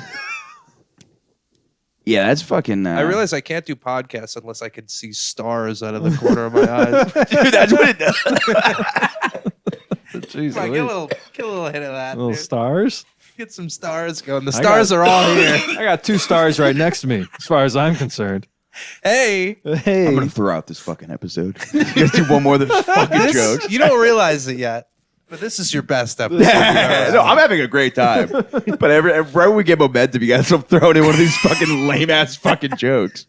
Yeah, that's fucking. I realize I can't do podcasts unless I can see stars out of the corner of my eyes. Dude, that's what it does. Jeez, Come on, get a little hit of that. little Dude. stars. Get some stars going. The stars are all here. I got 2 stars right next to me, as far as I'm concerned. Hey, Hey, I'm gonna throw out this fucking episode. You guys do one more of those fucking jokes. you don't realize it yet, but this is your best episode. No, I'm having a great time. But right when we get momentum, you guys will throw in one of these fucking lame ass fucking jokes.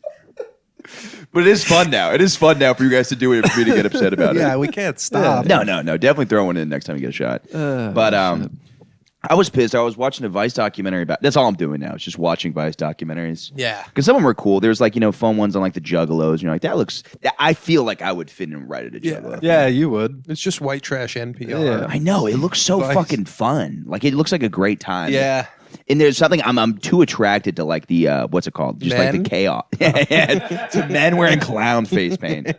But it is fun now. It is fun now for you guys to do it and for me to get upset about it. Yeah, we can't stop. No. Definitely throw one in next time you get a shot. But I was pissed. I was watching a Vice documentary about. That's all I'm doing now. It's just watching Vice documentaries. Yeah. Because some of them were cool. There's like fun ones on like the Juggalos. And you're like, that looks. I feel like I would fit in right at a Juggalo. yeah, you would. It's just white trash NPR. Yeah. I know. It looks so Vice. fucking fun. Like it looks like a great time. Yeah. And there's something I'm too attracted to, like the what's it called? Just like Men? the chaos. To men wearing clown face paint.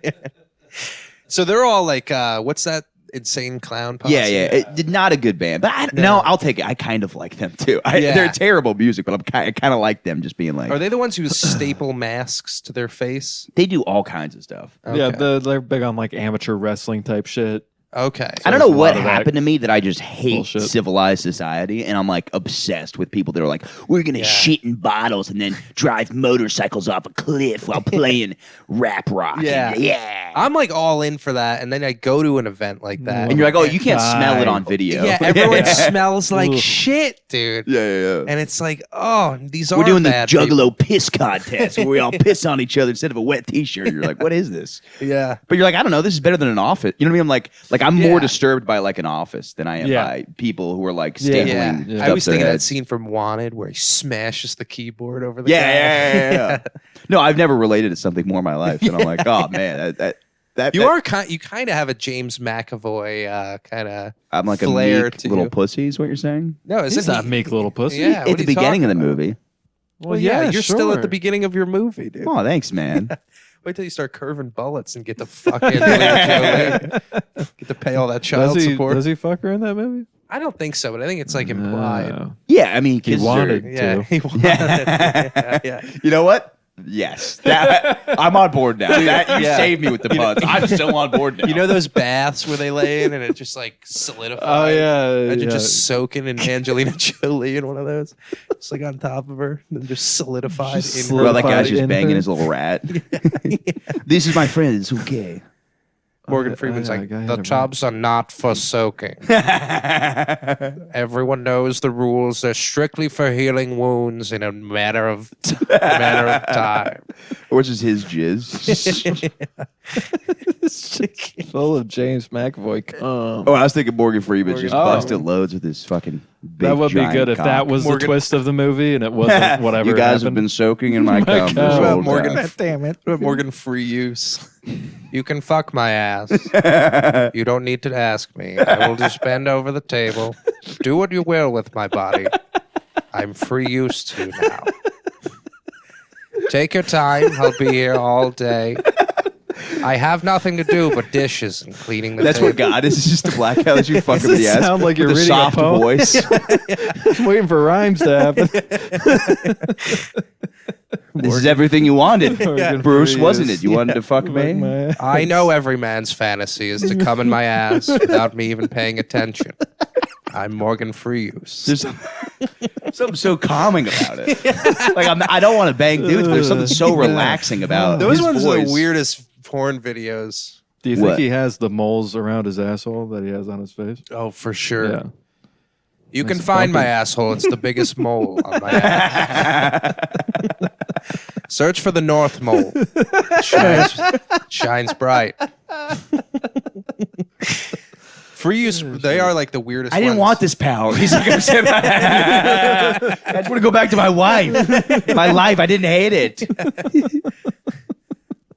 So they're all like, what's that insane clown posse? Yeah. Not a good band, but no, I'll take it. I kind of like them too. Yeah. They're terrible music, but I kind of like them just being like. Are they the ones who staple masks to their face? They do all kinds of stuff. Yeah, Okay. they're big on like amateur wrestling type shit. Okay. I don't know there's a what lot of that happened to me that I just hate bullshit. civilized society, and I'm like obsessed with people that are like, we're gonna shit in bottles and then drive motorcycles off a cliff while playing rap rock. Yeah. Yeah. I'm like all in for that, and then I go to an event like that. And you're like, oh, you can't smell it on video. yeah, everyone smells like Ugh. shit, dude. Yeah. And it's like, oh, these are We're doing the bad Juggalo piss contest where we all piss on each other instead of a wet T-shirt. You're like, what is this? people. Yeah. But you're like, I don't know. This is better than an office. You know what I mean? I'm more Yeah. disturbed by like an office than I am Yeah. by people who are like Yeah. stapling. Yeah. Yeah. stuff I was to their thinking that heads. scene from Wanted where he smashes the keyboard over the guy. Yeah. No, I've never related to something more in my life, and I'm like, oh man, that You kind of have a James McAvoy kind of I'm like a flair meek to little you. pussy. Is what you're saying? No, He's isn't not he? meek little pussy. Yeah, At what the are you beginning of the talking about? movie. Well, yeah, you're still at the sure. beginning of your movie, dude. Oh, thanks, man. Wait till you start curving bullets and get to fucking get to pay all that child support. Does he fuck her in that movie? I don't think so, but I think it's like implied. No. Yeah, I mean, He kisses wanted are- Yeah, to. he wanted it. Yeah. You know what? Yes, I'm on board now. You saved me with the puns. I'm so on board now. You know those baths where they lay in and it just like solidifies? Oh yeah, Imagine yeah. just soaking in Angelina Jolie in one of those, just like on top of her, and then just solidified Just in Well, that guy's solidified just in banging her. his little rat. This is my friend. It's okay. Morgan Freeman's yeah, like, guy had the a rat." tubs are not for soaking. Everyone knows the rules. They're strictly for healing wounds in a matter of time. Or just his jizz. Full of James McAvoy cum. Oh, I was thinking Morgan Freeman's just Oh. busted loads with his fucking big That would be giant good if cock. that was Morgan- the twist of the movie and it wasn't whatever. You guys have happened. been soaking in my cum this God. whole Morgan- time. Damn it! What about Morgan Freeuse? You can fuck my ass. You don't need to ask me. I will just bend over the table. Do what you will with my body. I'm free used to now. Take your time. I'll be here all day. I have nothing to do but dishes and cleaning the That's table. what God is. It's just a black guy that you fuck him in Does the it ass. sound like you're with a reading a soft poem? voice. I'm waiting for rhymes to happen. This is everything you wanted. Morgan Bruce, Freeuse. wasn't it? You wanted to fuck me? My- I know every man's fantasy is to come in my ass without me even paying attention. I'm Morgan Freeuse. There's something so calming about it. Like I don't want to bang dudes, but there's something so relaxing about Those his ones voice. are the weirdest porn videos. Do you think What? he has the moles around his asshole that he has on his face? Oh, for sure. Yeah. You can Nice find my bumping. asshole. It's the biggest mole on my ass. Search for the North Mole. Shines bright. Freeuse, they are like the weirdest I didn't ones. want this power. He's like, I just want to go back to my wife. My life, I didn't hate it.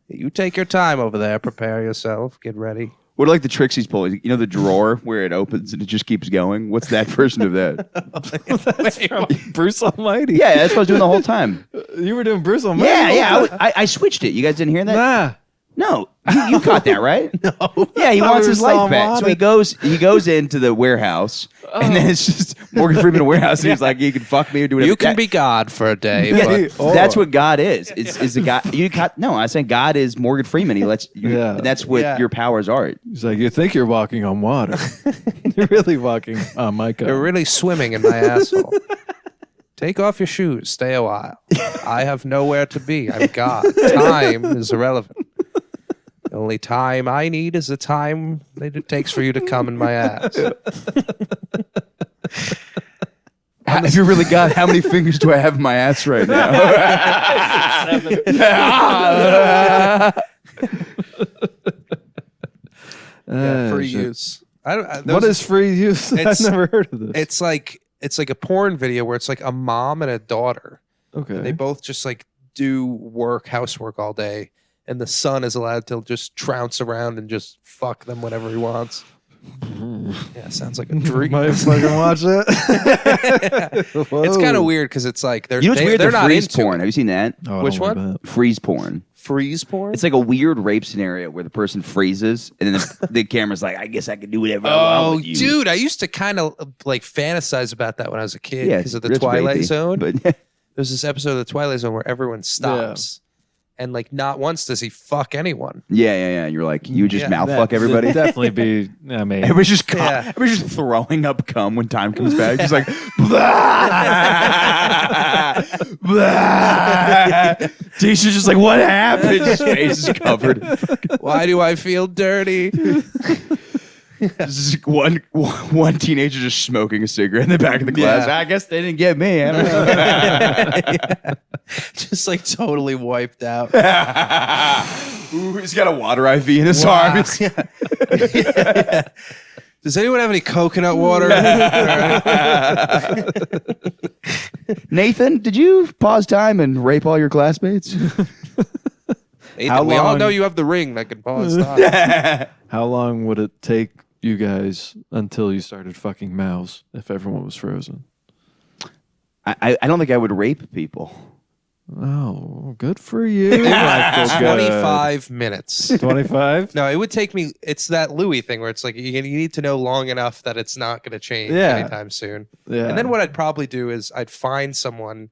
You take your time over there. Prepare yourself. Get ready. What are like the tricks he's pulling? You know the drawer where it opens and it just keeps going? What's that version of that? Bruce Almighty. Yeah, that's what I was doing the whole time. You were doing Bruce Almighty. Yeah, the whole yeah. time? I switched it. You guys didn't hear that? Nah. No, you caught that, right? No. Yeah, he wants his saw life him back. on So he goes into the warehouse, and then it's just Morgan Freeman in a warehouse, and he's like, "You can fuck me or do whatever." You can be God for a day, Yeah, but that's what God is. Is a God? No, I saying God is Morgan Freeman. He lets you. Yeah. And that's what your powers are. He's like, you think you're walking on water. You're really walking on my coat. you're really swimming in my asshole. Take off your shoes. Stay a while. I have nowhere to be. I'm God. Time is irrelevant. The only time I need is the time that it takes for you to come in my ass. If you're really God, how many fingers do I have in my ass right now? For shit. use. What is free use? I've It's- never heard of this. It's like a porn video where it's like a mom and a daughter. Okay. They both just like do housework all day, and the son is allowed to just trounce around and just fuck them whenever he wants. Yeah, sounds like a dream. Might fucking watch it. It's kind of weird because it's like You know what's weird? they're The not freeze into porn. it. Have you seen that? Oh, I Which don't like one? that. Freeze porn. Freeze porn. It's like a weird rape scenario where the person freezes, and then the camera's like, "I guess I can do whatever I Oh, want with you." dude, I used to kind of like fantasize about that when I was a kid Yeah, because of the it's Twilight rapey, Zone. But There's this episode of the Twilight Zone where everyone stops, and like not once does he fuck anyone. yeah. You're like, you just Yeah, mouth That- fuck everybody. it'd definitely be. I mean, Everybody's just Yeah. everybody's just throwing up cum when time comes back. Just like blah, blah. Tisha's just like, what happened? His face is covered. Why do I feel dirty? Just one teenager just smoking a cigarette in the back of the class. Yeah. I guess they didn't get me. I don't know. Just like totally wiped out. Ooh, he's got a water IV in his arm. Does anyone have any coconut water? Nathan, did you pause time and rape all your classmates? Ethan, we all long- know you have the ring that can pause time. how long would it take you guys until you started fucking mouths if everyone was frozen? I don't think I would rape people. Oh, good for you. Michael. Good. 25 minutes. 25? No, it would take me. It's that Louis thing where it's like you need to know long enough that it's not going to change Yeah. anytime soon. Yeah. And then what I'd probably do is I'd find someone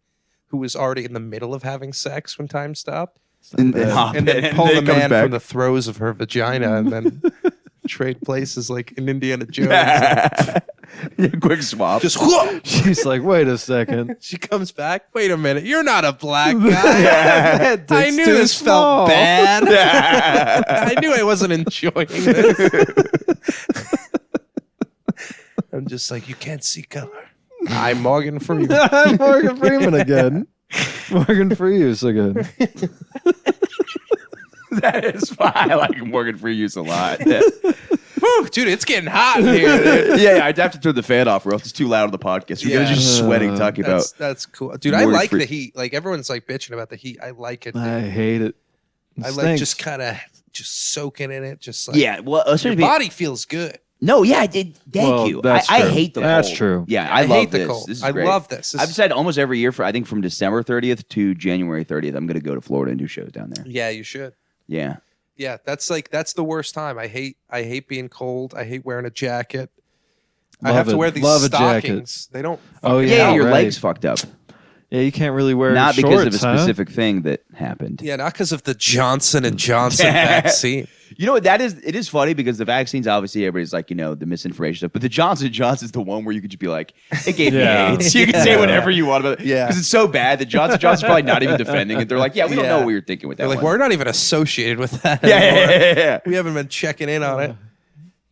who was already in the middle of having sex when time stopped, And and then pull the man from the throes of her vagina, and then trade places like in Indiana Jones. quick swap. Just whoa! She's like, wait a second. She comes back. Wait a minute, you're not a black guy. I knew too this small. felt bad. I knew I wasn't enjoying this. I'm just like, you can't see color. I'm Morgan Freeman. I'm Morgan Freeman again. Morgan Freeuse again. That is why I like Morgan Freeuse a lot. Whew, dude, it's getting hot in here. Dude. Yeah, I'd have to turn the fan off or else it's too loud on the podcast. You're Yeah. just sweating talking about. That's cool, dude. I Morgan like Free- the heat. Like everyone's like bitching about the heat. I like it. Dude. I hate it. It I like stinks. just kind of just soaking in it. Just like Yeah, well, your especially body feels good. no, yeah, I did. Thank Well, you. that's I true. hate the That's cold. true. Yeah, I love hate the this. cold. This is I great. love this. I've decided almost every year I think from December 30th to January 30th, I'm going to go to Florida and do shows down there. Yeah, you should. Yeah. Yeah, that's the worst time. I hate being cold. I hate wearing a jacket. I Love have to it. wear these Love a jacket. stockings. They don't. Oh, fucking Yeah, Yeah, your right. legs fucked up. Yeah, you can't really wear Not shorts, because of a huh? specific thing that happened. Yeah, not because of the Johnson and Johnson vaccine. You know what that is? It is funny because the vaccines, obviously, everybody's like, the misinformation stuff. But the Johnson & Johnson's the one where you could just be like, it gave Yeah. me AIDS. You can say whatever you want about it. Yeah. Because it's so bad that Johnson & Johnson's probably not even defending it. They're like, yeah, we don't know what we were thinking with that They're like, one. we're not even associated with that. Yeah, anymore. yeah. We haven't been checking in on it.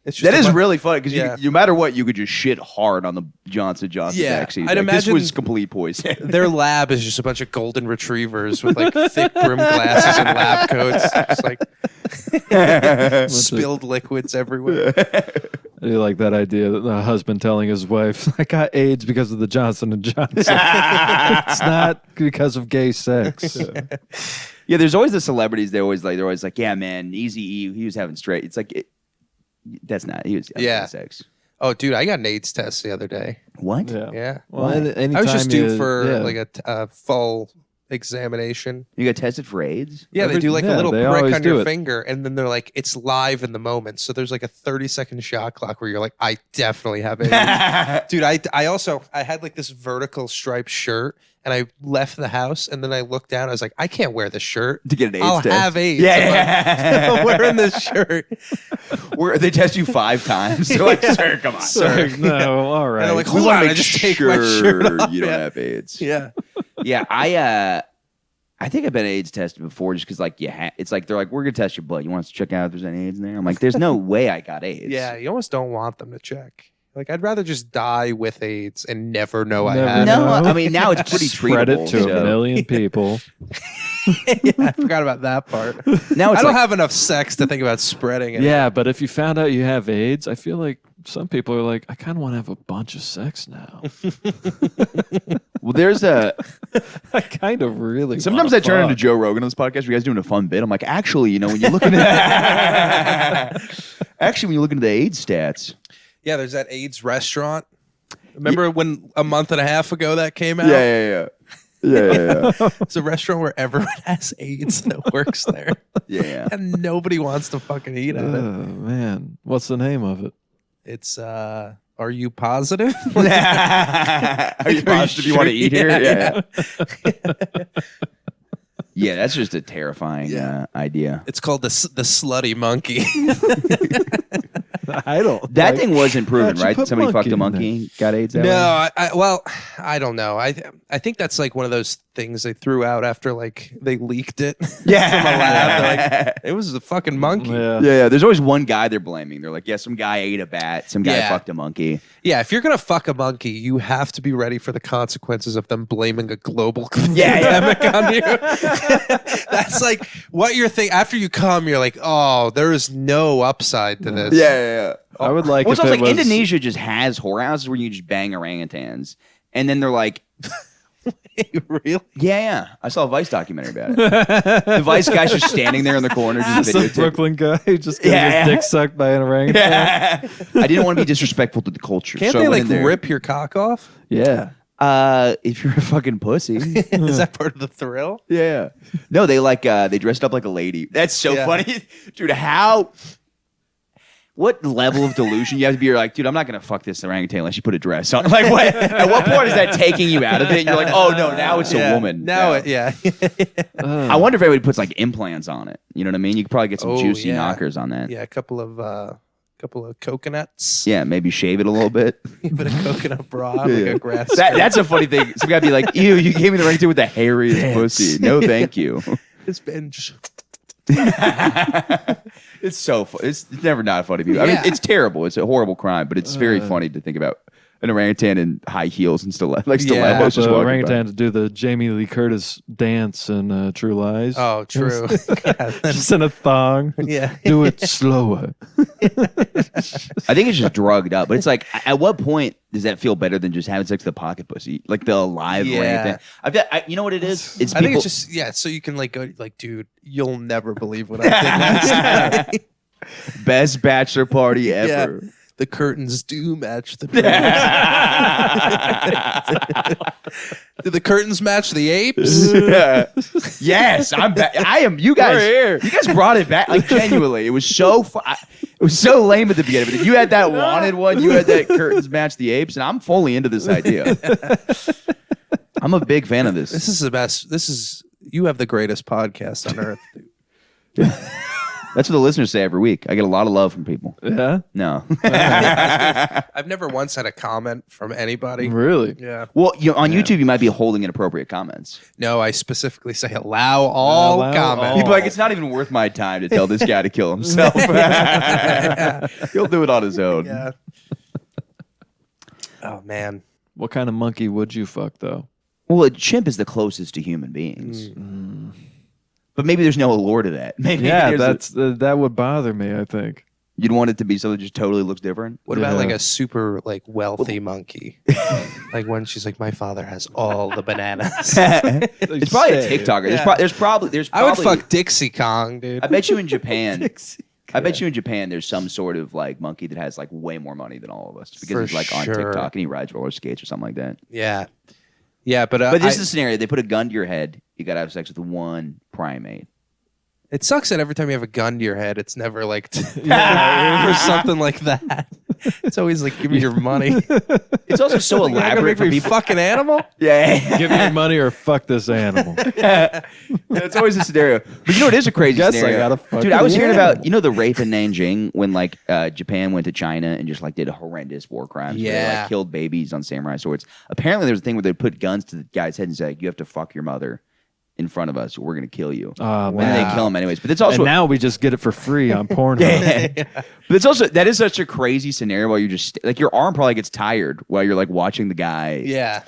It's just That a is bunch- really funny because Yeah. no matter what, you could just shit hard on the Johnson & Johnson Yeah, vaccine. I'd Like, this imagine- was complete poison. Their lab is just a bunch of golden retrievers with like thick brim glasses and lab coats, just like spilled liquids everywhere. I do like that idea that the husband telling his wife, I got AIDS because of the Johnson & Johnson. It's not because of gay sex. Yeah, there's always the celebrities. They're always like, yeah, man, Eazy-E, he was having straight. It's like, that's not. He was having Yeah. sex. Oh, dude, I got an AIDS test the other day. What? Yeah. Yeah. Well, I was just anytime due for yeah. like a full examination. You got tested for AIDS? Yeah, they do like a little they prick always on do your it. finger, and then they're like, it's live in the moment. So there's like a 30-second shot clock where you're like, I definitely have AIDS. Dude, I had like this vertical striped shirt, and I left the house, and then I looked down. I was like, I can't wear this shirt To get an AIDS I'll test. have AIDS. Yeah. if I'm wearing this shirt. Where they test you 5 times. They're like, sir, come on. Sir. No, all right. And I'm like, We hold want on, to I make just sure take my shirt off. you don't Yeah. have AIDS. Yeah. Yeah, I think I've been AIDS tested before just because, like, it's like they're like, we're going to test your blood. You want us to check out if there's any AIDS in there? I'm like, there's no way I got AIDS. Yeah, you almost don't want them to check. Like, I'd rather just die with AIDS and never know Never I had No, it. know. I mean, now it's pretty Spread treatable. it to so- a million people. Yeah, I forgot about that part. Now it's I don't like, have enough sex to think about spreading it. Yeah, but if you found out you have AIDS, I feel like some people are like, I kind of want to have a bunch of sex now. well, there's a. I kind of really. Sometimes I turn into Joe Rogan on this podcast. You guys doing a fun bit? I'm like, actually, you know, when you look into actually when you look into the AIDS stats, Yeah, there's that AIDS restaurant. Remember when a month and a half ago that came out? yeah. It's a restaurant where everyone has AIDS that works there. Yeah. And nobody wants to fucking eat at Oh it. man, what's the name of it? It's Are You Positive? Are you positive you want to eat here? Yeah. Yeah, that's just a terrifying idea. It's called the slutty monkey. I don't. That thing wasn't proven, How'd you right? put Somebody fucked a monkey in monkey, got AIDS that way? Well, I don't know. I think that's like one of those things they threw out after like they leaked it Yeah. from a lab. They're like, it was a fucking monkey. Yeah. Yeah, there's always one guy they're blaming. They're like, yeah, some guy ate a bat, some guy Yeah. fucked a monkey. Yeah, if you're gonna fuck a monkey, you have to be ready for the consequences of them blaming a global Yeah, pandemic on you. That's like what you're thinking. After you come, you're like, oh, there is no upside to this. Yeah. I would like Well, if it's also it like was Indonesia just has whorehouses where you just bang orangutans. And then they're like, Really? yeah. I saw a Vice documentary about it. The Vice guy's just standing there in the corner, just some videotaping. Brooklyn guy who just got Yeah. his dick sucked by an orangutan. Yeah. I didn't want to be disrespectful to the culture. Can't so I they went like in there. rip your cock off? Yeah. If you're a fucking pussy. Is that part of the thrill? Yeah. No, they they dressed up like a lady. That's so Yeah. funny. Dude, what level of delusion you have to be? You're like, dude, I'm not going to fuck this orangutan unless you put a dress on. Like, what? At what point is that taking you out of it? And you're like, oh, no, now it's a woman. Now, Yeah. yeah. I wonder if everybody puts like implants on it. You know what I mean? You could probably get some Oh, juicy yeah. knockers on that. Yeah, a couple of coconuts. Yeah, maybe shave it a little bit. Bit of coconut broth, like Yeah. a grass. That's a funny thing. Some guy be like, ew, you gave me the orangutan with the hairiest pussy. No, thank you. It's been just It's so funny. It's never not funny to me. I mean, Yeah. it's terrible. It's a horrible crime, but it's very funny to think about an orangutan in high heels and stilettos. Yeah. Just The walking by. orangutan to do the Jamie Lee Curtis dance in True Lies. Oh, true. Just in a thong. Yeah. Do it slower. I think it's just drugged up, but it's like, at what point does that feel better than just having sex with a pocket pussy, like the live Yeah. orangutan? You know what it is? It's I think people- it's just so you can like go like, dude, you'll never believe what I did last night. best bachelor party ever. Yeah. The curtains do match the Did the curtains match the apes? Yes, I'm back. I am. You guys, We're here. you guys brought it back. Like genuinely, it was so. It was so lame at the beginning. But you had that wanted one. You had that curtains match the apes, and I'm fully into this idea. I'm a big fan of this. This is the best. You have the greatest podcast on earth. That's what the listeners say every week. I get a lot of love from people. Yeah? No. I've never once had a comment from anybody. Really? Yeah. Well, on YouTube, you might be holding inappropriate comments. No, I specifically say allow all Allow comments. all. People are like, it's not even worth my time to tell this guy to kill himself. He'll do it on his own. Yeah. Oh man. What kind of monkey would you fuck, though? Well, a chimp is the closest to human beings. But maybe there's no allure to that. Maybe Yeah, there's that would bother me, I think. you'd want it to be something that just totally looks different. What about Yeah. like a super like wealthy monkey? Like when she's like, my father has all the bananas. It's probably a TikToker. Yeah. There's probably. I would fuck Dixie Kong, dude. I bet you in Japan. I bet you in Japan there's some sort of like monkey that has like way more money than all of us because For he's like on sure. TikTok and he rides roller skates or something like that. Yeah. Yeah, but But this is the scenario: they put a gun to your head you got to have sex with one primate. It sucks that every time you have a gun to your head, it's never like or something like that. It's always like, give me your money. It's also so Like, elaborate for make me people. fucking animal. Yeah. Give me your money or fuck this animal. It's always a scenario. But you know what is a crazy Guess I scenario? gotta fuck Dude, I was the hearing animal. about, you know, the rape in Nanjing when like Japan went to China and just like did horrendous war crimes. Where they Yeah. like killed babies on samurai swords. Apparently there's a thing where they put guns to the guy's head and say, you have to fuck your mother in front of us or we're going to kill you. Oh, And then they kill him anyways. But it's also... And now we just get it for free on Pornhub. Yeah. But it's also, that is such a crazy scenario while you're just, like your arm probably gets tired while you're like watching the guy. Yeah.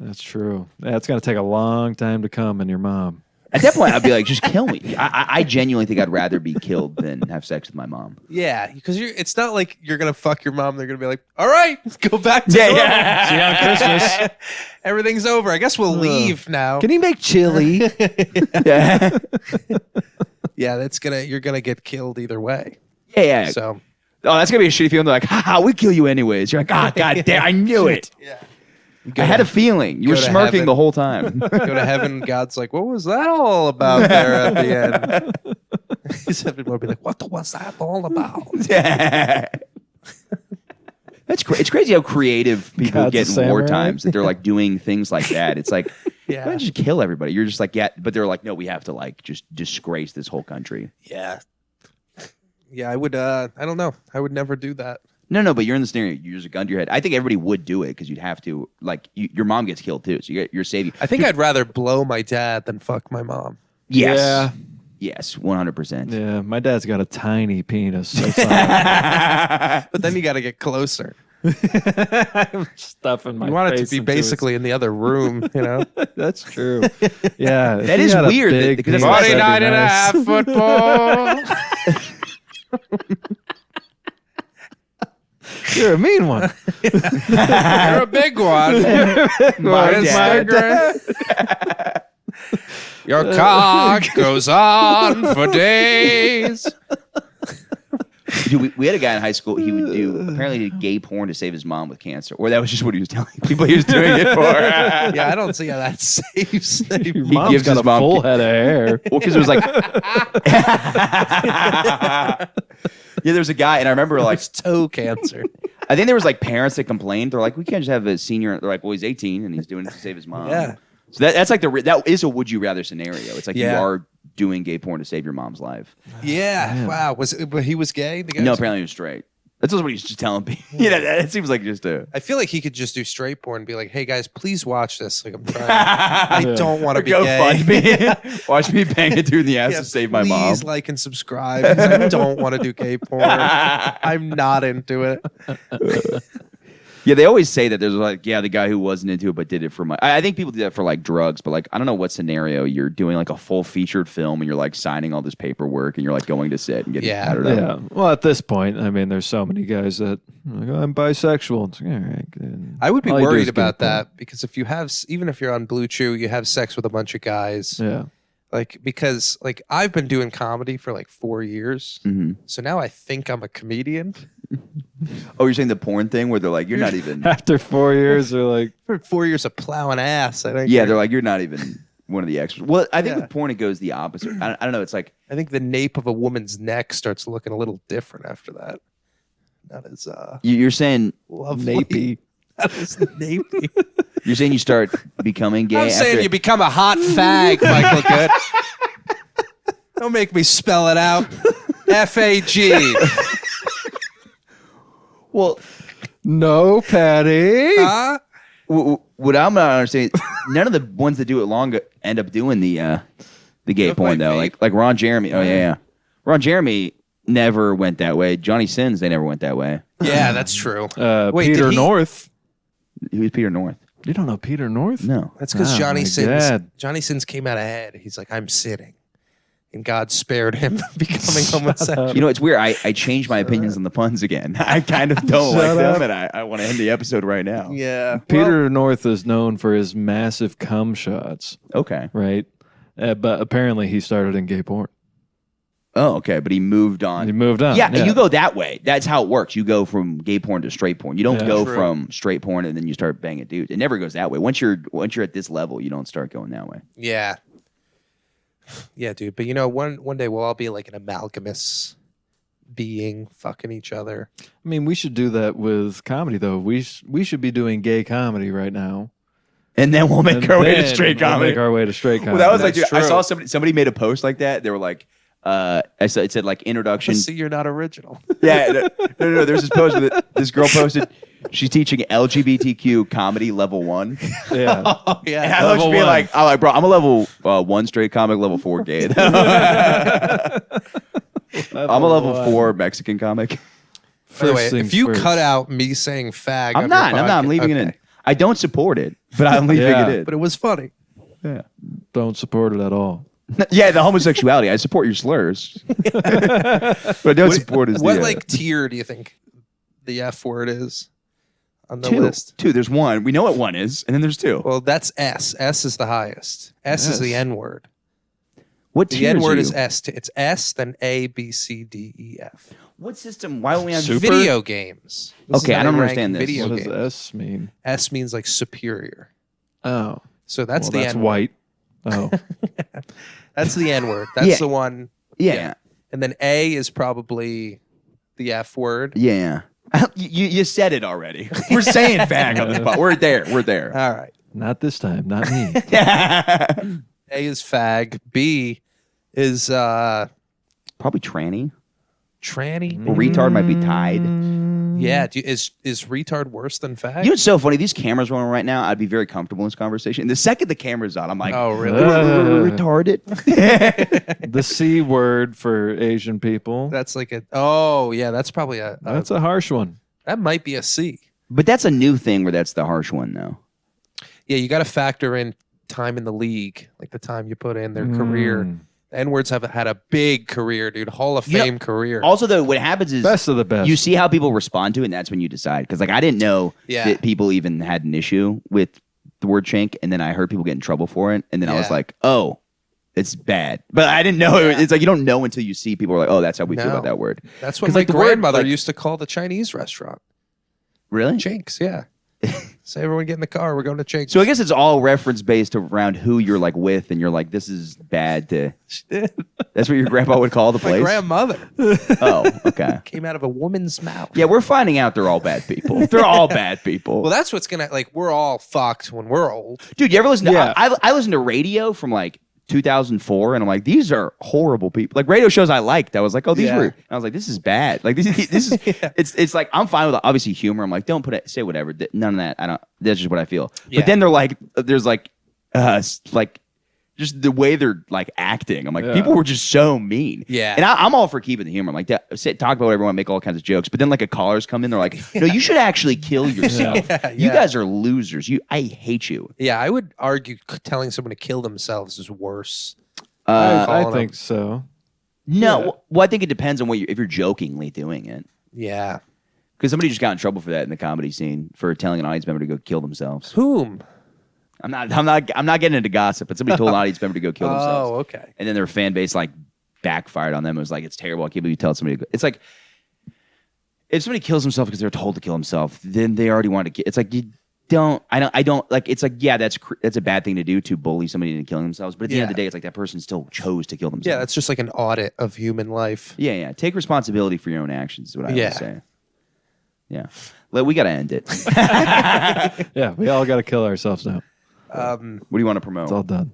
That's true. Yeah, it's going to take a long time to come in your mom. At that point, I'd be like, just kill me. I genuinely think I'd rather be killed than have sex with my mom. Yeah, because it's not like you're gonna fuck your mom. They're gonna be like, "All right, go back to Yeah, normal. yeah. See you on Christmas. Everything's over. I guess we'll leave now." Can you make chili? Yeah. Yeah, you're gonna get killed either way. Yeah. So Oh, that's gonna be a shitty feeling. They're like, haha, we kill you anyways. You're like, ah, god damn, I knew it. yeah, I had a feeling. You were go to smirking heaven. the whole time. go to heaven. God's like, "What was that all about there at the end?" He's everyone will be like, "What was that all about?" Yeah. It's crazy how creative people God's get a in samurai. war times that they're like doing things like that. It's like, Yeah. why don't you just kill everybody? You're just like, yeah, but they're like, no, we have to like just disgrace this whole country. Yeah, yeah. I would. I don't know. I would never do that. No, but you're in the scenario. You use a gun to your head. I think everybody would do it because you'd have to. Like, your mom gets killed too, so you're saving. I think I'd rather blow my dad than fuck my mom. Yes. Yeah. Yes, 100%. Yeah, my dad's got a tiny penis. So it's not But then you got to get closer. I'm stuffing my You want it to face be into his- basically in the other room, you know? That's true. Yeah. That is weird that- because that's penis, not- that'd be 49 and a nice. half football. You're a mean one. You're a big one. My Miss dad. Margaret. Your cock goes on for days. Dude, we had a guy in high school. He would do apparently he did gay porn to save his mom with cancer, or that was just what he was telling people he was doing it for. Yeah, I don't see how that saves Your anymore. mom's gives got his a mom full ca- head of hair. Well, because it was like, yeah, there was a guy, and I remember like, It's toe cancer. I think there was like parents that complained. They're like, we can't just have a senior. They're like, well, he's 18 and he's doing it to save his mom. Yeah. So that's like that is a would you rather scenario. It's like you Yeah. are doing gay porn to save your mom's life. Yeah. Wow. But he was gay? The guy No, was- apparently he was straight. That's just what he's just telling people. You know, that seems like just a. I feel like he could just do straight porn and be like, "Hey guys, please watch this." Like I'm trying. I don't want to be Go gay. fund me. Watch me bang a dude in the ass Yeah, to save my mom. Please like and subscribe. 'Cause I don't want to do gay porn. I'm not into it. Yeah, they always say that there's like, yeah, the guy who wasn't into it but did it for my. I think people do that for like drugs, but like I don't know what scenario you're doing like a full featured film and you're like signing all this paperwork and you're like going to sit and getting Yeah. I don't know. Yeah. Well, at this point, I mean, there's so many guys that like, oh, I'm bisexual. It's like, all right. Good. I would be All you do worried is about gay porn. that because if you have, even if you're on Blue Chew, you have sex with a bunch of guys. Yeah. Like because like I've been doing comedy for like 4 years, Mhm. so now I think I'm a comedian. Oh, you're saying the porn thing where they're like, you're not even. After 4 years, they're like, For 4 years of plowing ass, I think. Yeah, they're like, you're not even one of the extras. Well, I think Yeah. with porn it goes the opposite. I don't know. It's like I think the nape of a woman's neck starts looking a little different after that. Not as you're saying lovely. napey. Not as napey. you're saying you start becoming gay. I'm saying after- you become a hot fag, Michael Good. Don't make me spell it out. F-A-G. Well, No, Paddy. Huh? what I'm not understanding, none of the ones that do it long end up doing the gay Look porn like though. vape. Like Ron Jeremy. Oh yeah. Ron Jeremy never went that way. Johnny Sins, they never went that way. Yeah, that's true. Wait, Peter did he- North. Who's Peter North? You don't know Peter North? No. That's because Oh, Johnny my Sins. God. Johnny Sins came out ahead. He's like, I'm sitting, and God spared him from becoming homosexual. You know, it's weird. I changed my opinions on the puns again. I kind of don't like Shut them, up. and I want to end the episode right now. Yeah, Peter North is known for his massive cum shots, Okay. right? But apparently he started in gay porn. Oh, okay. But he moved on. He moved on. Yeah, you go that way. That's how it works. You go from gay porn to straight porn. You don't Yeah. go True. from straight porn and then you start banging dudes. It never goes that way. Once you're at this level, you don't start going that way. Yeah. Yeah, dude. But one day we'll all be like an amalgamous being fucking each other. I mean, we should do that with comedy, though. We should be doing gay comedy right now. And then we'll make our way to straight We'll comedy. make our way to straight comedy. Well, that was like, dude, That's I true. saw somebody made a post like that. They were like, it said like introduction. See, you're not original. Yeah, no. There's this post that this girl posted. She's teaching LGBTQ comedy level 1. Yeah. Oh, yeah. And I looked Level me 1. like, I'm like, bro, I'm a level 1 straight comic, level 4 gay. I'm a level 4 Mexican comic. By the way, First if things you first. cut out me saying fag, I'm on not. your I'm leaving it podcast- in. I don't support it, but I'm leaving Yeah. it in. But it was funny. Yeah. Don't support it at all. Yeah, the homosexuality. I support your slurs, but I don't support his. What like tier do you think the F word is on the list? Two. There's 1. We know what 1 is, and then there's 2. Well, that's S. S is the highest. S is the N word. What The tiers N are word you? is S. It's S, then A, B, C, D, E, F. What system? Why don't we have Super? Video games. This is Okay, how I they don't rank understand this. Video What does games. S mean? S means like superior. Oh. So that's Well, the that's N word. white. Oh. That's the N word. That's Yeah. the one. Yeah. And then A is probably the F word. Yeah. You said it already. We're saying fag on this spot. We're there. We're there. All right. Not this time. Not me. A is fag. B is Probably tranny. tranny. Or retard might be tied. Yeah. Is retard worse than fag? You know what's so funny? These cameras rolling right now, I'd be very comfortable in this conversation. And the second the camera's on, I'm like, Oh, really? retarded. The C word for Asian people. That's like a. Oh, yeah. That's probably a. That's a harsh one. That might be a C. But that's a new thing where that's the harsh one, though. Yeah, you got to factor in time in the league, like the time you put in their career. The N-words have had a big career, dude. Hall of You know, Fame career. Also, though, what happens is Best of the best. you see how people respond to it, and that's when you decide. Because, like, I didn't know Yeah. that people even had an issue with the word chink, and then I heard people get in trouble for it, and then I was Yeah. like, oh, it's bad. But I didn't know. Yeah. It's like you don't know until you see people are like, oh, that's how we feel No. about that word. That's what 'Cause, my like, the word, grandmother like- used to call the Chinese restaurant. Really? Chinks, yeah. Say everyone get in the car. We're going to Chinks. So I guess it's all reference based around who you're like with, and you're like, this is bad to. That's what your grandpa would call the my place. grandmother Oh, okay. came out of a woman's mouth. Yeah, we're finding out they're all bad people. They're all bad people. Well, that's what's gonna like. We're all fucked when we're old. Dude, you ever listen to? Yeah. I listened to radio from like 2004, and I'm like, these are horrible people. Like radio shows I liked. I was like, oh, these Yeah. were. And I was like, this is bad. Like this is. It's like I'm fine with obviously humor. I'm like, don't put it. Say whatever. None of that. I don't. That's just what I feel. Yeah. But then they're like, there's like just the way they're like acting. I'm like, Yeah. people were just so mean. Yeah. And I'm all for keeping the humor. I'm like, talk about whatever you want, make all kinds of jokes. But then like a callers come in, they're like, no, you should actually kill yourself. Yeah, You yeah. guys are losers. I hate you. Yeah, I would argue telling someone to kill themselves is worse. I calling think them. so. No, Yeah. well, I think it depends on if you're jokingly doing it. Yeah. Because somebody just got in trouble for that in the comedy scene for telling an audience member to go kill themselves. Whom? I'm not getting into gossip, but somebody told an audience member to go kill themselves. Oh, okay. And then their fan base like backfired on them. It was like, it's terrible. I can't believe you tell somebody to go. It's like if somebody kills himself because they're told to kill himself, then they already want to kill. It's like you don't. I don't like. It's like that's a bad thing to do, to bully somebody into killing themselves. But at the end of the day, it's like that person still chose to kill themselves. Yeah, that's just like an audit of human life. Yeah. Take responsibility for your own actions is what I Yeah. always say. Yeah. We got to end it. Yeah, we all got to kill ourselves now. What do you want to promote? It's all done.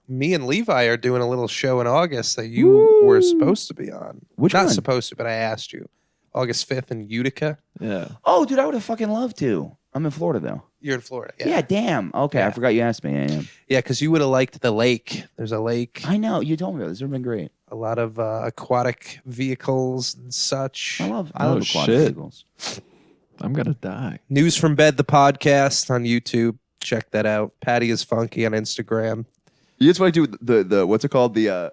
Me and Levi are doing a little show in August that you were supposed to be on. Which Not one? supposed to, but I asked you. August 5th in Utica. Yeah. Oh, dude, I would have fucking loved to. I'm in Florida, though. You're in Florida. Yeah, damn. Okay, I Yeah. forgot you asked me. I am. Yeah, because you would have liked the lake. There's a lake, I know. You told me about this. This would have been great. a lot of aquatic vehicles and such. I love Oh, aquatic shit. vehicles. I'm going to die. News from Bed, the podcast on YouTube. Check that out. Paddy is funky on Instagram. You just want to do the what's it called? The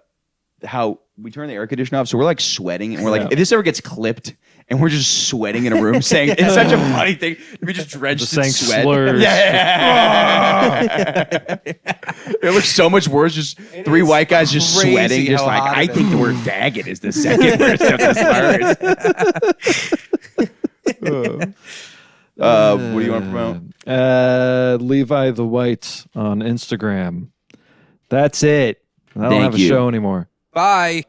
how we turn the air conditioner off, so we're like sweating, and we're like, Yeah. if this ever gets clipped, and we're just sweating in a room, saying it's such a funny thing to be just drenched Just in saying sweat. slurs. Yeah. It looks so much worse. Just three white guys just crazy sweating, just how like hot I it think the word faggot is the second worst of the slurs. What do you want to promote? Levi the White on Instagram. That's it. I don't Thank have a you. show anymore. Bye.